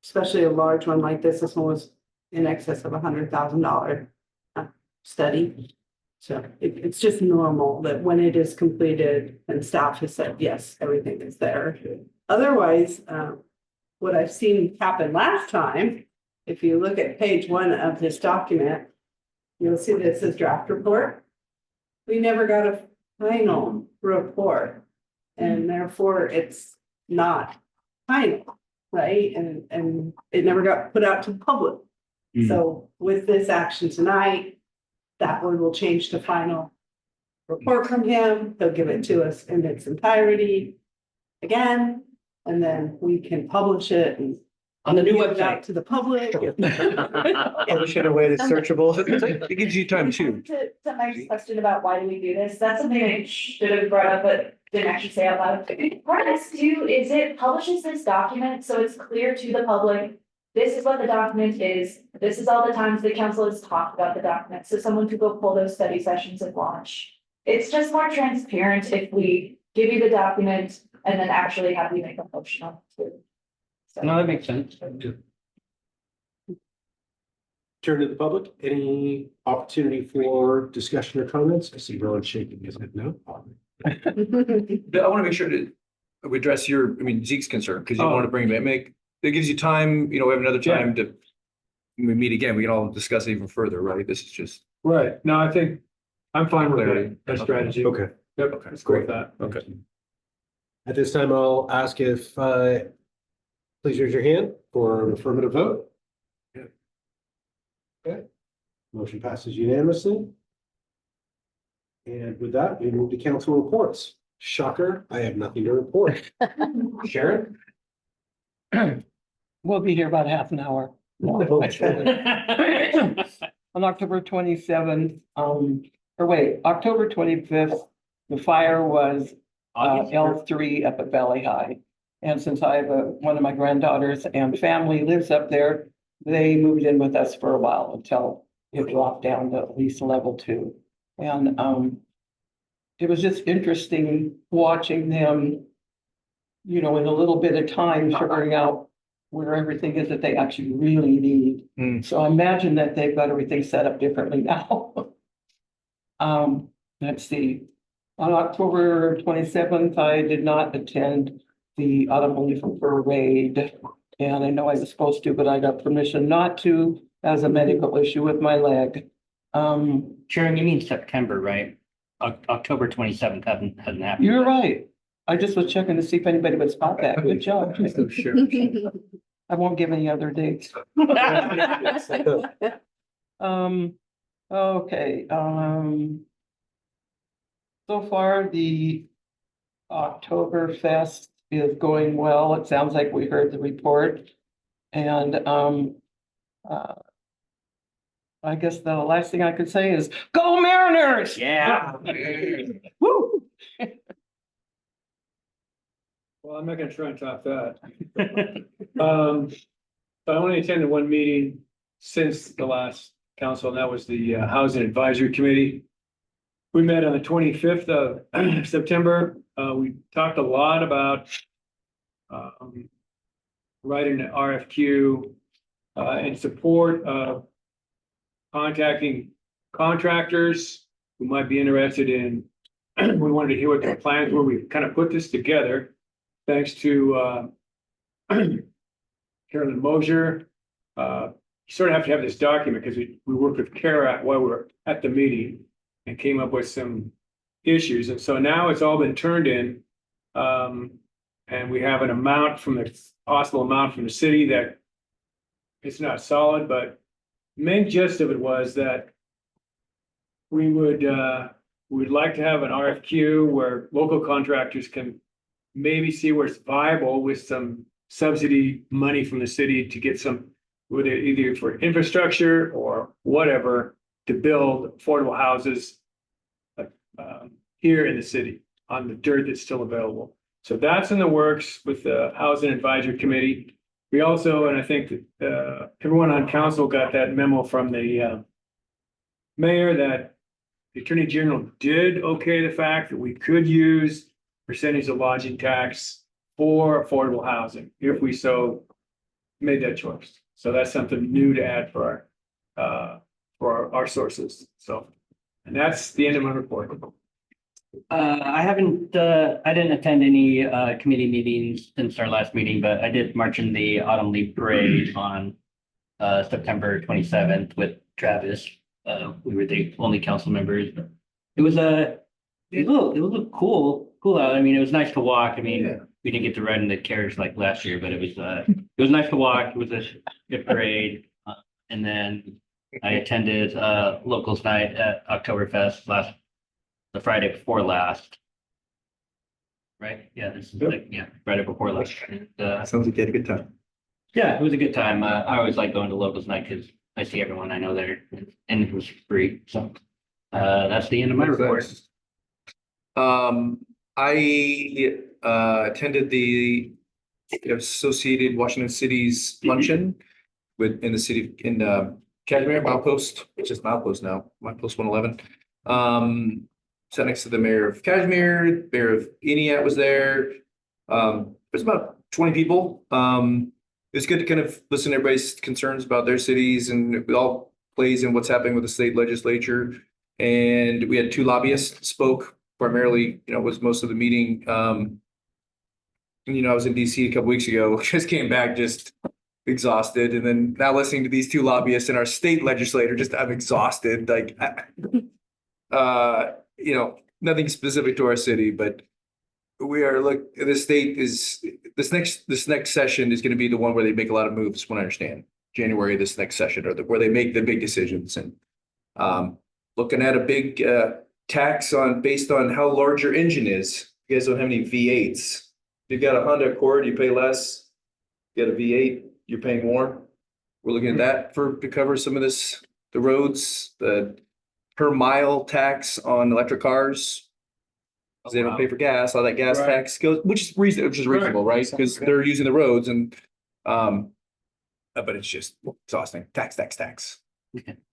especially a large one like this. This one was in excess of $100,000 study. So it's just normal that when it is completed and staff has said, yes, everything is there. Otherwise, what I've seen happen last time, if you look at page 1 of this document, you'll see that it says draft report. We never got a final report, and therefore it's not final, right? And it never got put out to the public. So with this action tonight, that word will change to final report from him. They'll give it to us in its entirety again, and then we can publish it and On the new give it out website. to the public. Publish it in a way that's searchable. It gives you time too. To Mike's question about why do we do this, that's something I should have brought up, but didn't actually say out loud. Part of this too is it publishes this document, so it's clear to the public. This is what the document is. This is all the times the council has talked about the document, so someone could go pull those study sessions at launch. It's just more transparent if we give you the document and then actually have you make a motion on it too. So. No, that makes sense. Turn to the public, any opportunity for discussion or comments? I see Ron shaking his head no. I want to make sure to address Zeke's concern, because you want to bring it, it gives you time, we have another time to, when we meet again, we can all discuss it even further, right? This is just. Right, no, I think I'm fine with Clarity. that strategy. Okay. Yep, Okay, let's go with that. Okay. At this time, I'll ask if, please raise your hand for an affirmative vote. Okay, motion passes unanimously. And with that, we move to council reports. Shocker, I have nothing to report. Sharon? We'll be here about half an hour. On October 27th, October 25th, the fire was L3 up at Valley High. And since I have one of my granddaughters and family lives up there, they moved in with us for a while until it dropped down to at least level 2. And it was just interesting watching them, in a little bit of time figuring out where everything is that they actually really need. So I imagine that they've got everything set up differently now. Let's see. On October 27th, I did not attend the Autumn Leaf Parade. And I know I was supposed to, but I got permission not to as a medical issue with my leg. Sharon, you mean September, right? October 27th hasn't happened. You're right. I just was checking to see if anybody would spot that. Good job. I won't give any other dates. Okay, so far the Oktoberfest is going well. It sounds like we heard the report. And, I guess the last thing I could say is, go Mariners! Yeah. Woo! Well, I'm not gonna try and top that. I only attended one meeting since the last council, and that was the Housing Advisory Committee. We met on the 25th of September. We talked a lot about writing an RFQ in support of contacting contractors who might be interested in, we wanted to hear what their plans were. We kind of put this together thanks to Carolyn Mosier. You sort of have to have this document because we worked with Kara while we were at the meeting and came up with some issues. And so now it's all been turned in. And we have an amount from the possible amount from the city that it's not solid, but main gist of it was that we would we'd like to have an RFQ where local contractors can maybe see where it's viable with some subsidy money from the city to get some, whether either for infrastructure or whatever, to build affordable houses here in the city on the dirt that's still available. So that's in the works with the Housing Advisory Committee. We also, and I think that everyone on council got that memo from the mayor that the Attorney General did okay the fact that we could use percentage of lodging tax for affordable housing if we so made that choice. So that's something new to add for our sources. So, and that's the end of my report. I didn't attend any committee meetings since our last meeting, but I did march in the Autumn Leaf Parade on September 27th with Travis. We were the only council members. It was a cool out. I mean, it was nice to walk. I mean, we didn't get to ride in the carriage like last year, but it was nice to walk. It was a good parade. And then I attended locals night at Oktoberfest the Friday before last. Right? Yeah, this is Friday before last. And, Sounds like you had a good time. yeah, it was a good time. I always like going to locals night because I see everyone I know there, and it was free. So that's the end of my report. I attended the Associated Washington Cities luncheon in the city in Cashmere, Milepost, which is Milepost now, Milepost 111. Sat next to the mayor of Cashmere, mayor of Eniat was there. There's about 20 people. It's good to kind of listen to everybody's concerns about their cities, and it all plays in what's happening with the state legislature. And we had two lobbyists spoke primarily, was most of the meeting. I was in DC a couple weeks ago, just came back just exhausted. And then now listening to these two lobbyists and our state legislator, I'm exhausted. Like, nothing specific to our city, but we are the state is this next session is going to be the one where they make a lot of moves, when I understand. January, this next session, or where they make the big decisions, and looking at a big tax based on how large your engine is. You guys don't have any V8s. If you've got a Honda Accord, you pay less. You got a V8, you're paying more. We're looking at that to cover some of this, the roads, the per mile tax on electric cars. Because they don't pay for gas, all that gas tax goes, which is reasonable, right? Because they're using the roads, and but it's just exhausting. Tax.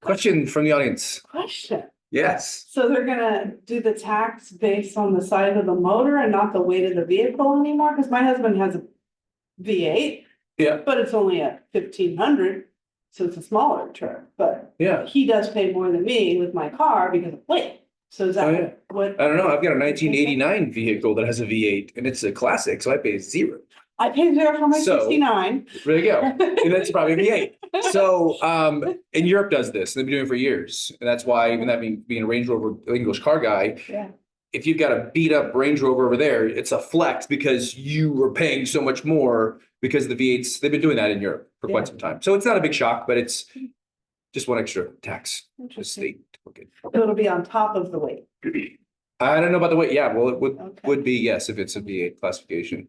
Question from the audience. Question. Yes. So they're gonna do the tax based on the size of the motor and not the weight of the vehicle anymore? Because my husband has a V8 Yeah, but it's only at 1,500. So it's a smaller truck, but yeah. he does pay more than me with my car because of weight. So is Oh, yeah. that what? I don't know. I've got a 1989 vehicle that has a V8 and it's a classic, so I pay zero. I pay zero for my So- 69. There you go. And that's probably a V8. So, and Europe does this. They've been doing it for years. And that's why, even that being a Range Rover English car guy, Yeah. if you've got a beat up Range Rover over there, it's a flex because you were paying so much more because of the V8s. They've been doing that in Europe for quite some time. So it's not a big shock, but it's just one extra tax to the Interesting. state. Okay. So it'll be on top of the weight. I don't know about the weight. Yeah, well, it Okay. would be, yes, if it's a V8 classification.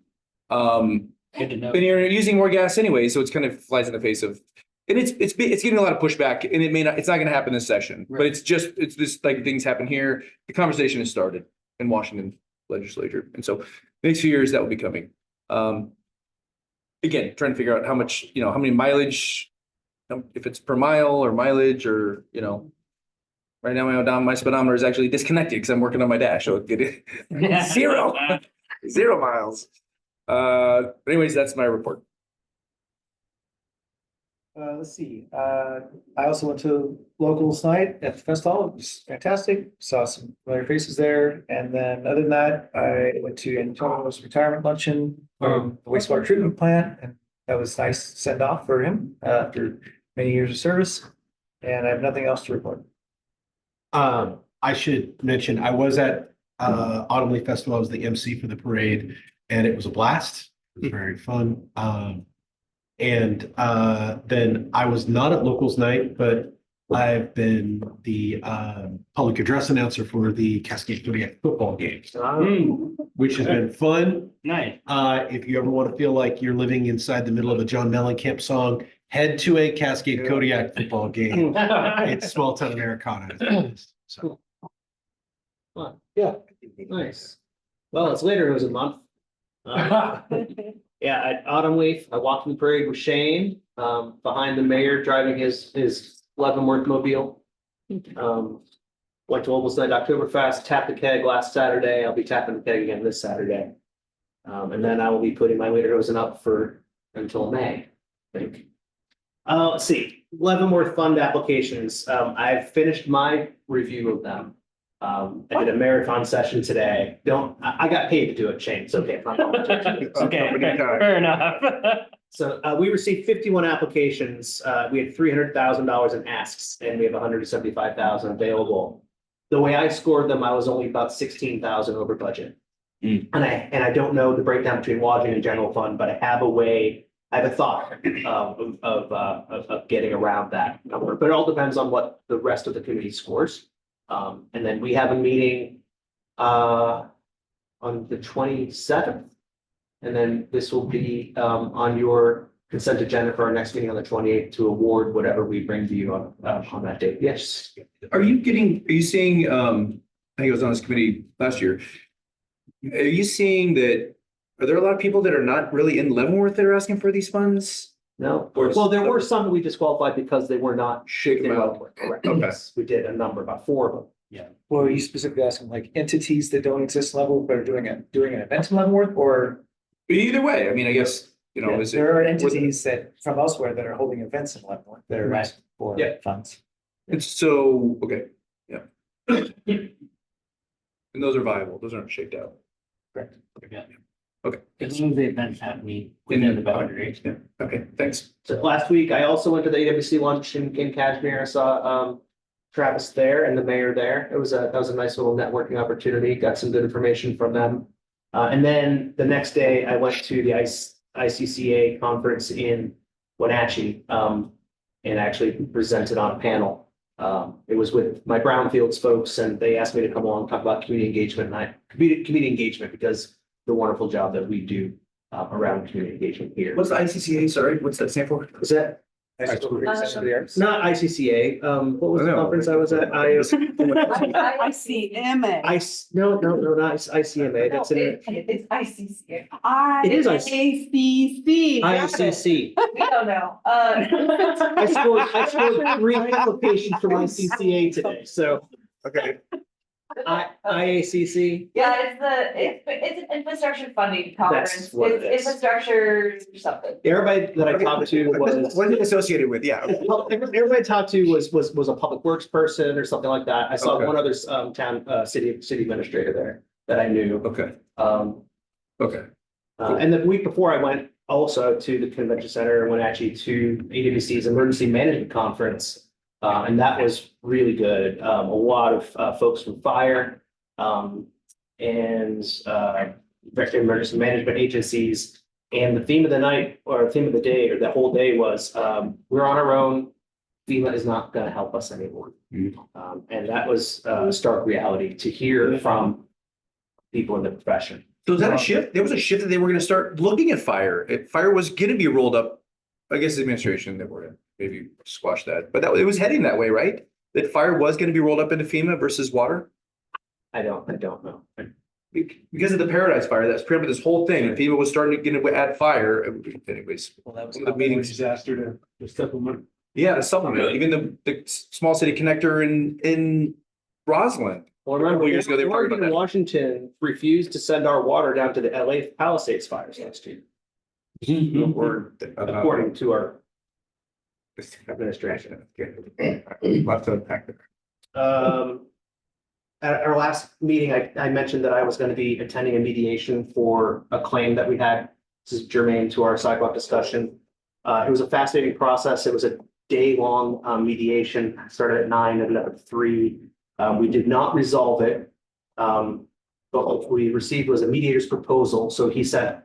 Good to know. And you're using more gas anyway, so it's kind of flies in the face of, and it's getting a lot of pushback, and it's not gonna happen this session, but it's this, like, things happen here. The conversation has started in Washington legislature, and so next few years that will be coming. Again, trying to figure out how much, how many mileage, if it's per mile or mileage or, right now my speedometer is actually disconnected because I'm working on my dash, so it zero miles. Anyways, that's my report. Let's see, I also went to locals night at the fest hall. It was fantastic. Saw some familiar faces there. And then other than that, I went to Antonio's retirement luncheon from the wastewater treatment plant. And that was nice send off for him after many years of service. And I have nothing else to report. I should mention, I was at Autumn Leaf Festival. I was the MC for the parade and it was a blast. It was very fun. And then I was not at locals night, but I've been the public address announcer for the Cascade Kodiak football games, which has been fun. Nice. If you ever want to feel like you're living inside the middle of a John Mellencamp song, head to a Cascade Kodiak football game. It's small town Americana. So Yeah, nice. Well, it's later, it was a month. Yeah, at Autumn Leaf, I walked in the parade with Shane, behind the mayor driving his Leavenworth mobile. Went to Olmsted Night Oktoberfest, tapped the keg last Saturday. I'll be tapping the keg again this Saturday. And then I will be putting my lederhosen up until May, I think. Let's see, Leavenworth fund applications. I've finished my review of them. I did a marathon session today. I got paid to do it, Shane. It's okay. Okay, fair enough. So we received 51 applications. We had $300,000 in asks and we have 175,000 available. The way I scored them, I was only about 16,000 over budget. And I don't know the breakdown between lodging and general fund, but I have a thought of getting around that number, but it all depends on what the rest of the committee scores. And then we have a meeting on the 27th. And then this will be on your consent agenda for our next meeting on the 28th to award whatever we bring to you on that date. Yes. Are you seeing, I think I was on this committee last year. Are you seeing that, are there a lot of people that are not really in Leavenworth that are asking for these funds? No, well, there were some that we disqualified because they were not Shake them out. correct. Okay. Yes, we did a number, about 4 of them. Well, are you specifically asking like entities that don't exist in Leavenworth, but are doing an event in Leavenworth, or? Either way, I mean, I guess, is it? There are entities that from elsewhere that are holding events in Leavenworth that are asking for Yeah. funds. It's so, okay, yeah. And those are viable, those aren't shaked out. Correct. Yeah. Okay. As soon as the events happening within the boundaries. Yeah, okay, thanks. So last week, I also went to the AWC lunch in Kashmir. I saw Travis there and the mayor there. That was a nice little networking opportunity. Got some good information from them. And then the next day, I went to the ICCA conference in Wenatchee and actually presented on a panel. It was with my Brownfields folks, and they asked me to come along and talk about community engagement. Community engagement because the wonderful job that we do around community engagement here. What's the ICCA, sorry, what's that stand for? Is that Center of the Arts. not ICCA? What was the No. conference I was at? I see MA. No, not ICMA. That's in it. It's ICCA. It is ICC. ICC. We don't know. I scored 3 applications from ICCA today, so. Okay. IACC. Yeah, it's an infrastructure funding conference. That's what it It's is. infrastructure something. Everybody that I talked to was. What is it associated with? Yeah. Everybody I talked to was a public works person or something like that. I saw Okay. one other town city administrator there that I knew. Okay, Um, okay. and the week before I went also to the convention center and went actually to AWC's emergency management conference. And that was really good. A lot of folks from fire and emergency management agencies. And the theme of the night or theme of the day or the whole day was we're on our own. FEMA is not going to help us anymore. And that was a stark reality to hear from people in the profession. So is that a shift? There was a shift that they were gonna start looking at fire. If fire was gonna be rolled up, I guess the administration that were maybe squash that, but it was heading that way, right? That fire was gonna be rolled up into FEMA versus water? I don't know. Because of the Paradise Fire, that's pretty much this whole thing, and FEMA was starting to get to add fire, anyways. Well, that was Some of the meetings. Disaster to supplement. Yeah, to supplement, even the small city connector in Roslyn. Well, remember, Couple years ago, they were talking Oregon about and that. Washington refused to send our water down to the LA Palisades fires last year. Or according to our administration. Lots to unpack there. At our last meeting, I mentioned that I was going to be attending a mediation for a claim that we had. This is germane to our sidewalk discussion. It was a fascinating process. It was a day-long mediation. Started at 9 and ended up at 3. We did not resolve it. But what we received was a mediator's proposal. So he sent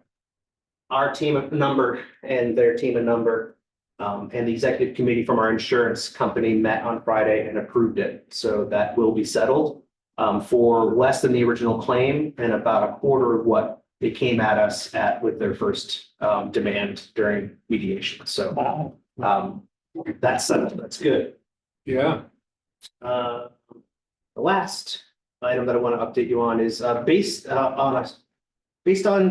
our team a number and their team a number. And the executive committee from our insurance company met on Friday and approved it. So that will be settled for less than the original claim and about a quarter of what they came at us at with their first demand during mediation. So that's settled. That's good. Yeah. The last item that I want to update you on is based on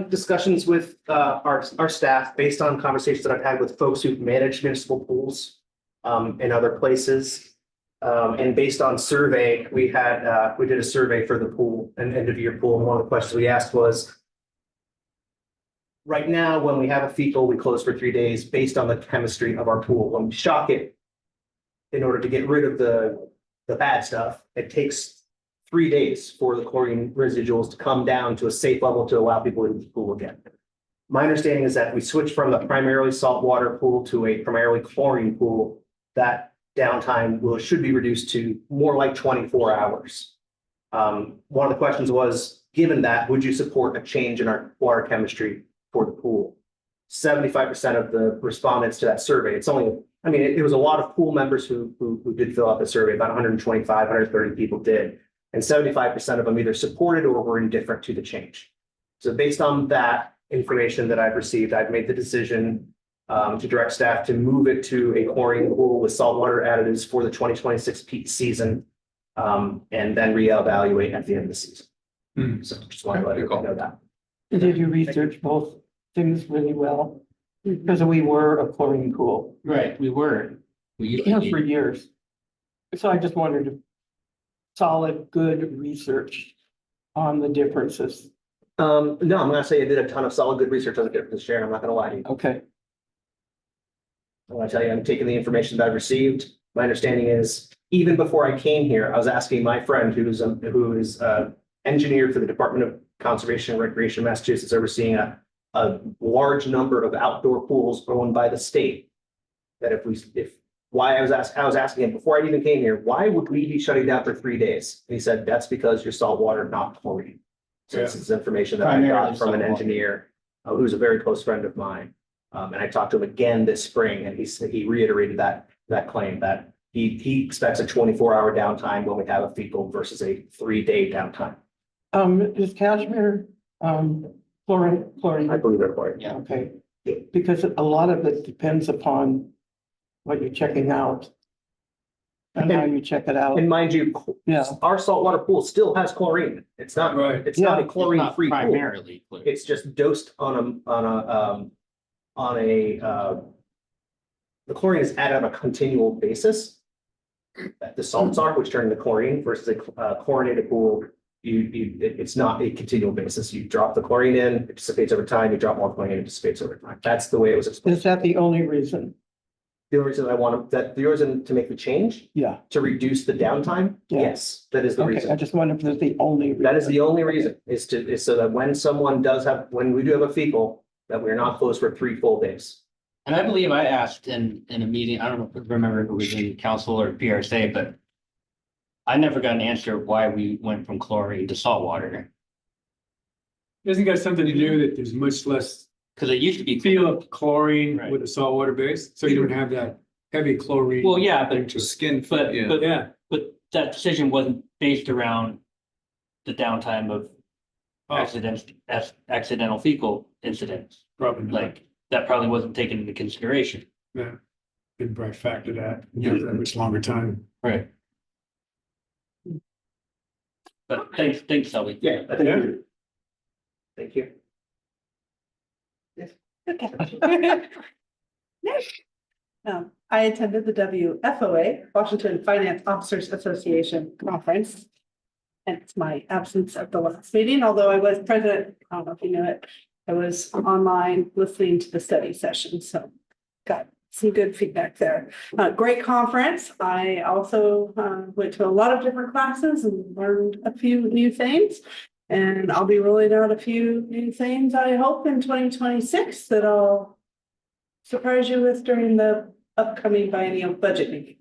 discussions with our staff, based on conversations that I've had with folks who've managed municipal pools in other places. And based on survey, we did a survey for the pool, an end of year pool. And one of the questions we asked was, right now, when we have a fecal, we close for 3 days based on the chemistry of our pool. When we shock it, in order to get rid of the bad stuff, it takes 3 days for the chlorine residuals to come down to a safe level to allow people into the pool again. My understanding is that we switched from a primarily saltwater pool to a primarily chlorine pool. That downtime should be reduced to more like 24 hours. One of the questions was, given that, would you support a change in our water chemistry for the pool? 75% of the respondents to that survey, it was a lot of pool members who did fill out the survey, about 125, 130 people did. And 75% of them either supported or were indifferent to the change. So based on that information that I've received, I've made the decision to direct staff to move it to a chlorine pool with saltwater additives for the 2026 peak season, and then reevaluate at the end of the season. So just want to let you know that. Did you research both things really well? Because we were a chlorine pool. Right, we were. We used Yeah, to for be. years. So I just wondered, if solid, good research on the differences. No, I'm gonna say I did a ton of solid, good research on the difference, Sharon. I'm not gonna lie to you. Okay. I want to tell you, I'm taking the information that I've received. My understanding is, even before I came here, I was asking my friend who is engineer for the Department of Conservation and Recreation, Massachusetts, overseeing a large number of outdoor pools owned by the state. That I was asking him before I even came here, why would we be shutting down for 3 days? And he said, that's because you're saltwater, not chlorine. So this is information that I got Primarily from an saltwater. engineer who's a very close friend of mine. And I talked to him again this spring, and he reiterated that claim that he expects a 24-hour downtime when we have a fecal versus a 3-day downtime. Is cashmere, chlorine? I believe they're right. Yeah. Okay, because a lot of it depends upon what you're checking out. And how you check it out. And mind you, Yeah. our saltwater pool still has chlorine. It's not, Right. it's not a Yeah. chlorine-free pool. Primarily. clear. It's just dosed the chlorine is added on a continual basis. the salts are, which turn into chlorine versus a chlorinated pool. It's not a continual basis. You drop the chlorine in, it dissipates over time, you drop more chlorine, it dissipates over time. That's the way it was explained. Is that the only reason? The only reason I want the reason to make the change, Yeah. to reduce the downtime, Yeah. yes, that is the Okay, I reason. just wonder if there's the only. That is reason. the only reason, is so that when someone does have, when we do have a fecal, that we're not closed for 3 full days. And I believe I asked in a meeting, I don't remember if it was in council or PRSA, but I never got an answer of why we went from chlorine to salt water. Isn't that something to do that there's much less Cause it used to be. feel of chlorine Right. with a saltwater base, so you don't have that heavy chlorine. Well, yeah, but into it. Skin, But, yeah. but, Yeah, but that decision wasn't based around the downtime of accidental fecal incidents. probably not. Like, that probably wasn't taken into consideration. Yeah. Didn't probably factor that, that much longer time. Right. But thanks, Shelby. Yeah. I think. Thank you. Okay. Next. I attended the WFOA, Washington Finance Officers Association Conference. And it's my absence at the last meeting, although I was present, I don't know if you know it, I was online listening to the study session, so got some good feedback there. Great conference. I also went to a lot of different classes and learned a few new things. And I'll be rolling out a few new things, I hope, in 2026 that I'll surprise you with during the upcoming biennial budget meeting.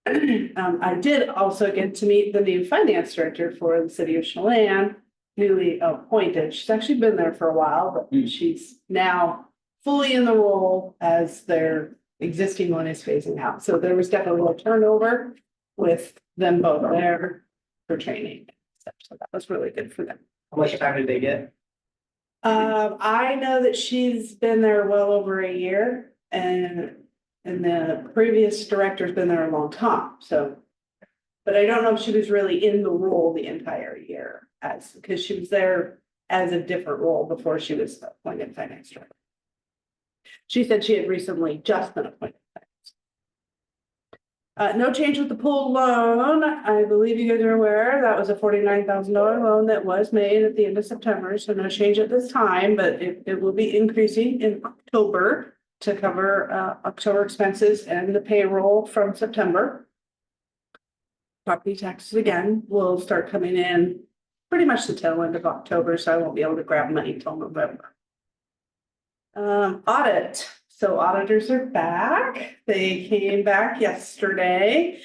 I did also get to meet the new finance director for the city of Chelan, newly appointed. She's actually been there for a while, but she's now fully in the role as their existing one is phasing out. So there was definitely a turnover with them both there for training. So that was really good for them. How much time did they get? I know that she's been there well over a year and the previous director's been there a long time, so. But I don't know if she was really in the role the entire year because she was there as a different role before she was appointed finance director. She said she had recently just been appointed. No change with the pool loan. I believe you guys are aware that was a $49,000 loan that was made at the end of September. So no change at this time, but it will be increasing in October to cover October expenses and the payroll from September. Property taxes again will start coming in pretty much the tail end of October, so I won't be able to grab money until November. Audit. So auditors are back. They came back yesterday.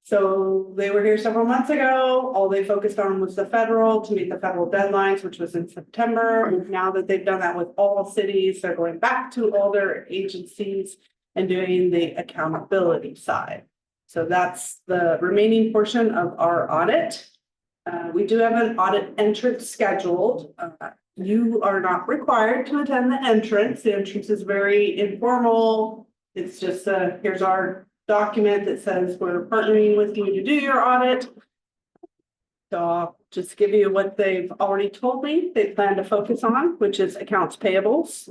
So they were here several months ago. All they focused on was the federal to meet the federal deadlines, which was in September. And now that they've done that with all cities, they're going back to all their agencies and doing the accountability side. So that's the remaining portion of our audit. We do have an audit entrance scheduled. You are not required to attend the entrance. The entrance is very informal. It's just here's our document that says we're partnering with you to do your audit. So I'll just give you what they've already told me they plan to focus on, which is accounts payables,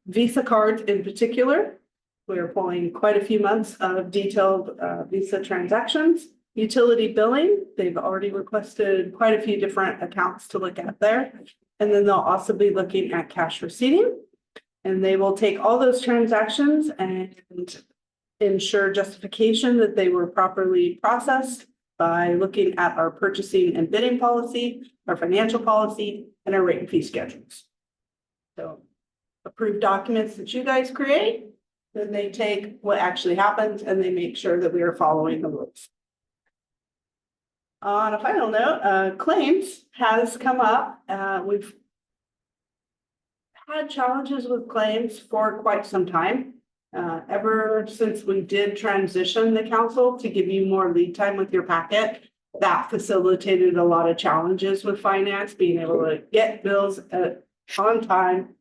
Visa cards in particular. We're pulling quite a few months of detailed Visa transactions. Utility billing, they've already requested quite a few different accounts to look at there. And then they'll also be looking at cash receipting. And they will take all those transactions and ensure justification that they were properly processed by looking at our purchasing and bidding policy, our financial policy, and our rate and fee schedules. So approved documents that you guys create, then they take what actually happens and they make sure that we are following the rules. On a final note, claims has come up. We've had challenges with claims for quite some time. Ever since we did transition the council to give you more lead time with your packet, that facilitated a lot of challenges with finance, being able to get bills on time,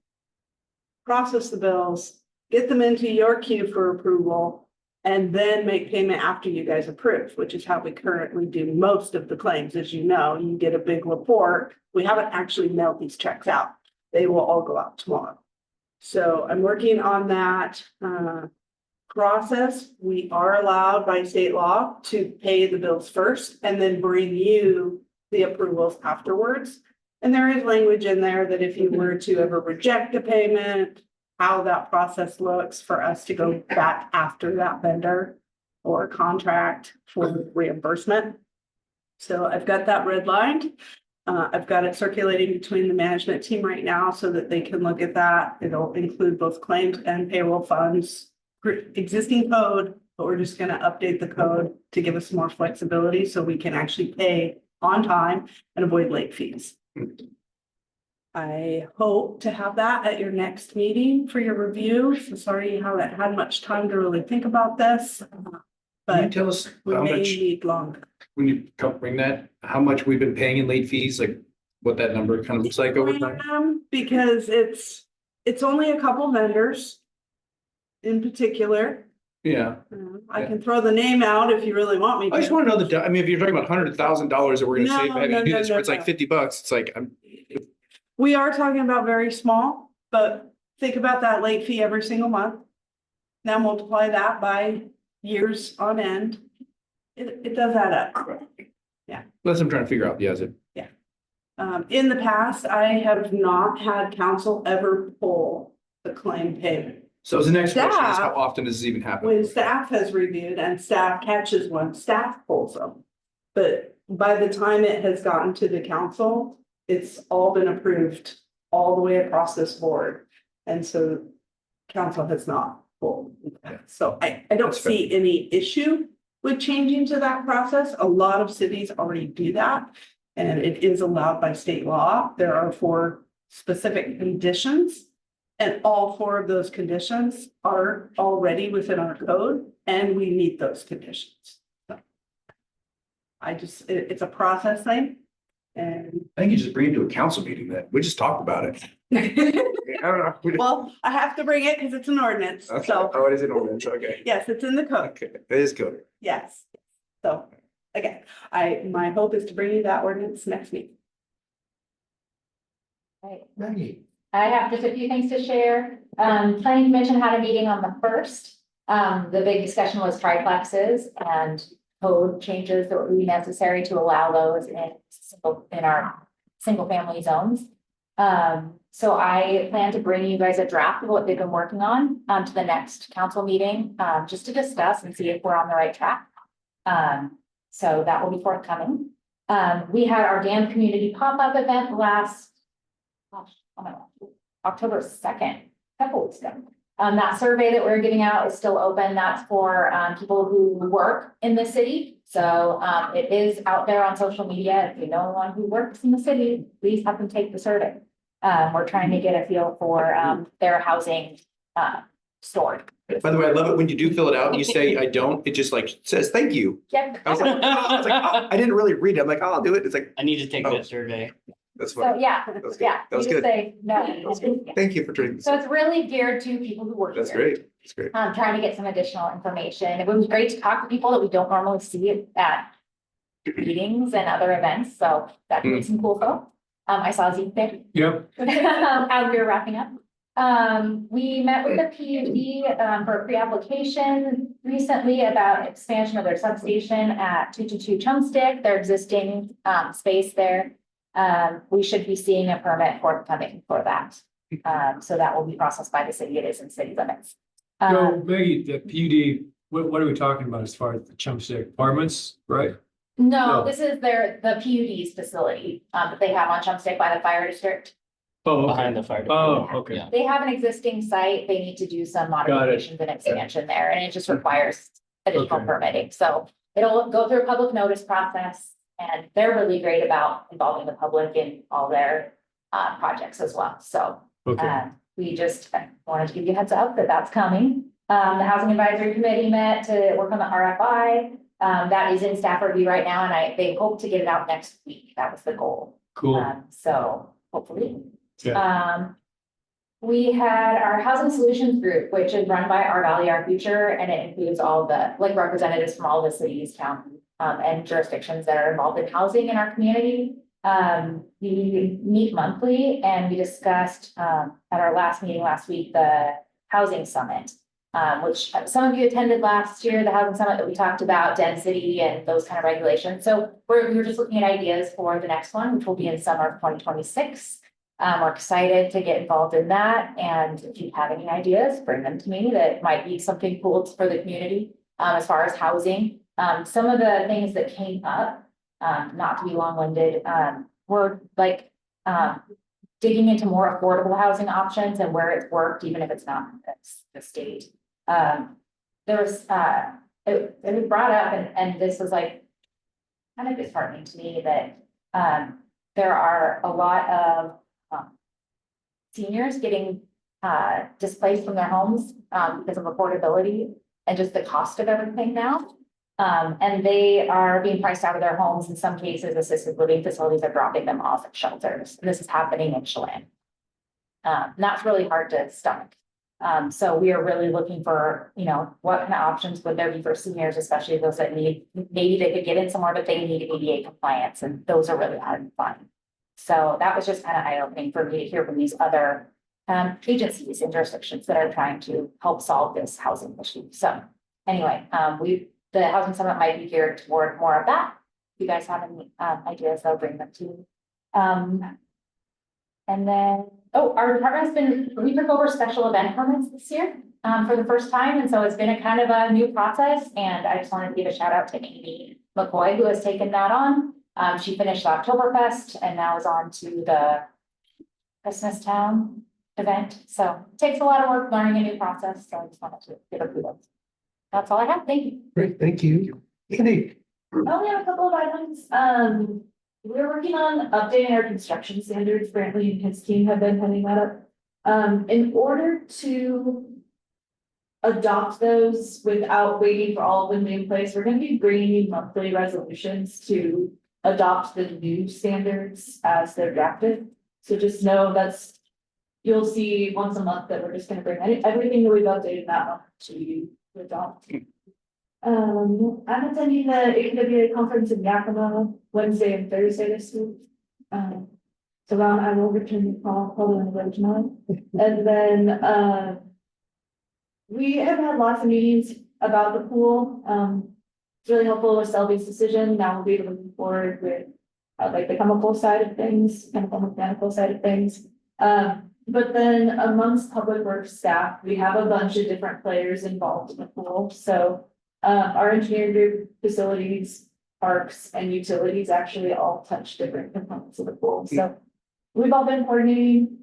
process the bills, get them into your queue for approval, and then make payment after you guys approve, which is how we currently do most of the claims. As you know, you get a big report. We haven't actually mailed these checks out. They will all go out tomorrow. So I'm working on that. process, we are allowed by state law to pay the bills first and then bring you the approvals afterwards. And there is language in there that if you were to ever reject a payment, how that process looks for us to go back after that vendor or contract for reimbursement. So I've got that redlined. I've got it circulating between the management team right now so that they can look at that. It'll include both claims and payroll funds, existing code, but we're just gonna update the code to give us more flexibility so we can actually pay on time and avoid late fees. I hope to have that at your next meeting for your review. So sorry you haven't had much time to really think about this. Can you But tell us we how may much, need longer. when you come bring that, how much we've been paying in late fees, like what that number kind of looks like over time? Because it's only a couple vendors in particular. Yeah, I can throw the name out if you really want me I just to. want to know I mean, if you're talking about $100,000 that we're gonna save, No, having to do no, this, no, where it's like no. $50, it's like, We are talking about very small, but think about that late fee every single month. Now multiply that by years on end. It does add up. that's what I'm trying to figure out, yeah, is it? In the past, I have not had council ever pull the claim payment. So the next question is, how Staff- often does this even happen? When staff has reviewed and staff catches one, staff pulls them. But by the time it has gotten to the council, it's all been approved all the way across this board. And so council has not pulled. So I don't That's fair. see any issue with changing to that process. A lot of cities already do that. And it is allowed by state law. There are 4 specific conditions. And all 4 of those conditions are already within our code and we meet those conditions. So it's a process thing. And I think you just bring it to a council meeting then, we just talked about it. I don't know. well, I have to bring it because it's an ordinance. Okay. So Oh, it is an ordinance, okay. yes, it's in the code. Okay, it is good. Yes. So again, my hope is to bring you that ordinance next week. Right. Maggie. I have just a few things to share. Planning Commission had a meeting on the 1st. The big discussion was triplexes and code changes that would be necessary to allow those in our single family zones. So I plan to bring you guys a draft of what they've been working on, to the next council meeting, just to discuss and see if we're on the right track. So that will be forthcoming. We had our dam community pop-up event October 2nd, a couple weeks ago. That survey that we're giving out is still open. That's for people who work in the city. So it is out there on social media. If you know anyone who works in the city, please have them take the survey. We're trying to get a feel for their housing stored. By the way, I love it when you do fill it out and you say, I don't, it just like says, thank you. Yep. I was like, oh, I didn't really read it. I'm like, oh, I'll do it. It's like, I need to take Oh. that survey. that's So fine. yeah, That's good. yeah. That was you just good. say no. Yeah. Thank you for trading. So it's really geared to people who work here. That's great. That's great. Trying to get some additional information. It would be great to talk to people that we don't normally see at meetings and other events, so that could be some cool stuff. I saw Zeke there. Yep. As we were wrapping up. We met with the PUD for a pre-application recently about expansion of their substation at 222 Chumstick, their existing space there. We should be seeing a permit forthcoming for that. So that will be processed by the city. It is in city limits. So Maggie, the PUD, what are we talking about as far as the Chumstick apartments, right? No, No. this is the PUD's facility that they have on Chumstick by the fire district. Oh, okay. Behind the fire. Oh, department. okay. Yeah. They have an existing site. They need to do some Got it. modifications and expansion there, and it just requires additional Okay. permitting. So it'll go through a public notice process, and they're really great about involving the public in all their projects as well. So Okay. we just wanted to give you a heads up that that's coming. The Housing Advisory Committee met to work on the RFI. That is in staff review right now, and they hope to get it out next week. That was the goal. Cool. So hopefully. Yeah. We had our Housing Solutions Group, which is run by Our Valley, Our Future, and it includes all the representatives from all the cities, counties, and jurisdictions that are involved in housing in our community. We meet monthly, and we discussed at our last meeting last week the housing summit. which some of you attended last year, the housing summit that we talked about density and those kind of regulations. So we're just looking at ideas for the next one, which will be in summer of 2026. We're excited to get involved in that. And if you have any ideas, bring them to me. That might be something cool for the community as far as housing. Some of the things that came up, not to be long-winded, were like digging into more affordable housing options and where it's worked, even if it's not the state. There was it was brought up, and this was like kind of disheartening to me that there are a lot of seniors getting displaced from their homes because of affordability and just the cost of everything now. And they are being priced out of their homes. In some cases, assisted living facilities are dropping them off at shelters. And this is happening in Chelan. That's really hard to stomach. So we are really looking for, you know, what kind of options would there be for seniors, especially those that need, maybe they could get in somewhere, but they need ADA compliance, and those are really hard to find. So that was just kind of eye-opening for me to hear from these other agencies and jurisdictions that are trying to help solve this housing issue. So anyway, the housing summit might be geared toward more of that. If you guys have any ideas, I'll bring them to you. And then, our department has been, we took over special event permits this year for the first time. And so it's been a kind of a new process. And I just wanted to give a shout out to Amy McCoy, who has taken that on. She finished Oktoberfest and now is on to the Christmas Town event. So it takes a lot of work learning a new process. So I just wanted to give a kudos. That's all I have. Thank you. Great, thank you. Andy? Oh, we have a couple of items. We're working on updating our construction standards. Brantley and his team have been heading that up. In order to adopt those without waiting for all of them to be in place, we're gonna be bringing you monthly resolutions to adopt the new standards as they're drafted. So just know that's, you'll see once a month that we're just gonna bring everything that we've updated that month to you to adopt. I'm attending the AWA conference in Yakima Wednesday and Thursday this week. So Ron, I will return the call probably on the way tomorrow. And then we have had lots of meetings about the pool. It's really helpful with Selby's decision. Now we'll be moving forward with like the chemical side of things, chemical mechanical side of things. But then amongst public works staff, we have a bunch of different players involved in the pool. So our engineering group, facilities, parks, and utilities actually all touch different components of the pool. So we've all been coordinating.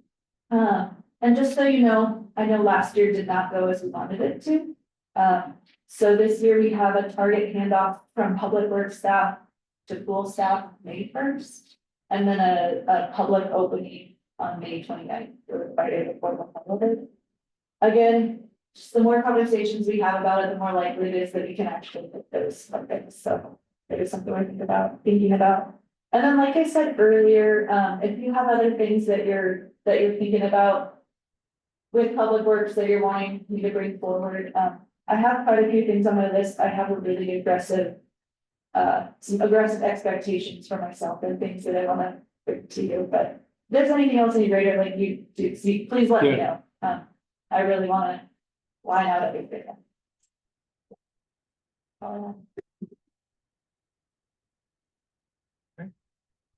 And just so you know, I know last year did not go as we wanted it to. So this year we have a target handoff from public works staff to pool staff May 1st. And then a public opening on May 29th, or Friday before the holiday. Again, just the more conversations we have about it, the more likely it is that we can actually hit those things. So it is something we're thinking about. And then, like I said earlier, if you have other things that you're thinking about with public works that you're wanting me to bring forward, I have quite a few things on my list. I have a really aggressive, some aggressive expectations for myself and things that I want to bring to you. But if there's anything else any greater, like you do see, please let me know. I really want to line out everything.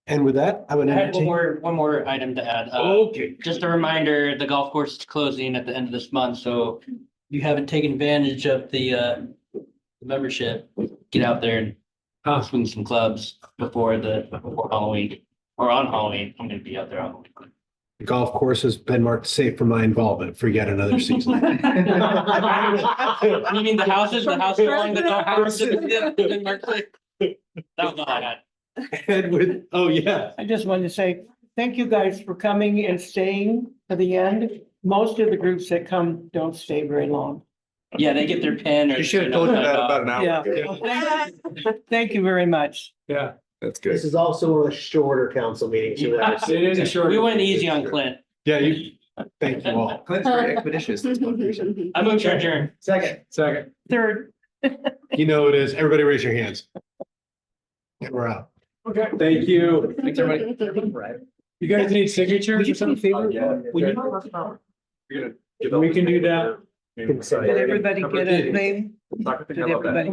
And with that, I would I had entertain. one more item to add. Okay. Just a reminder, the golf course is closing at the end of this month, so if you haven't taken advantage of the membership, get out there and swing some clubs before Halloween or on Halloween. I'm gonna be out there on Halloween. The golf course has been marked safe from my involvement for yet another season. You mean the houses along the golf course? That was all I had. And with, oh, yeah. I just wanted to say, thank you guys for coming and staying to the end. Most of the groups that come don't stay very long. Yeah, they get their pen or. You should have told me that about an hour Yeah. ago. Thank you very much. Yeah, That's good. This is also a shorter council meeting. So that it is a short. We went easy on Clint. Yeah, thank you all. Clint's very expeditious. That's one reason. I moved to adjourn. Second. Third. You know it is. Everybody raise your hands. And we're out. Okay, thank you. Thanks, everybody. You guys need signatures or something? When you We can do that. Did everybody get a thing? Did everybody?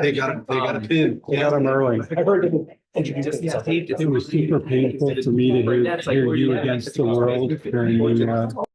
They got a pin. They got them early. I heard them introduce It was super painful for me to hear you against the world during the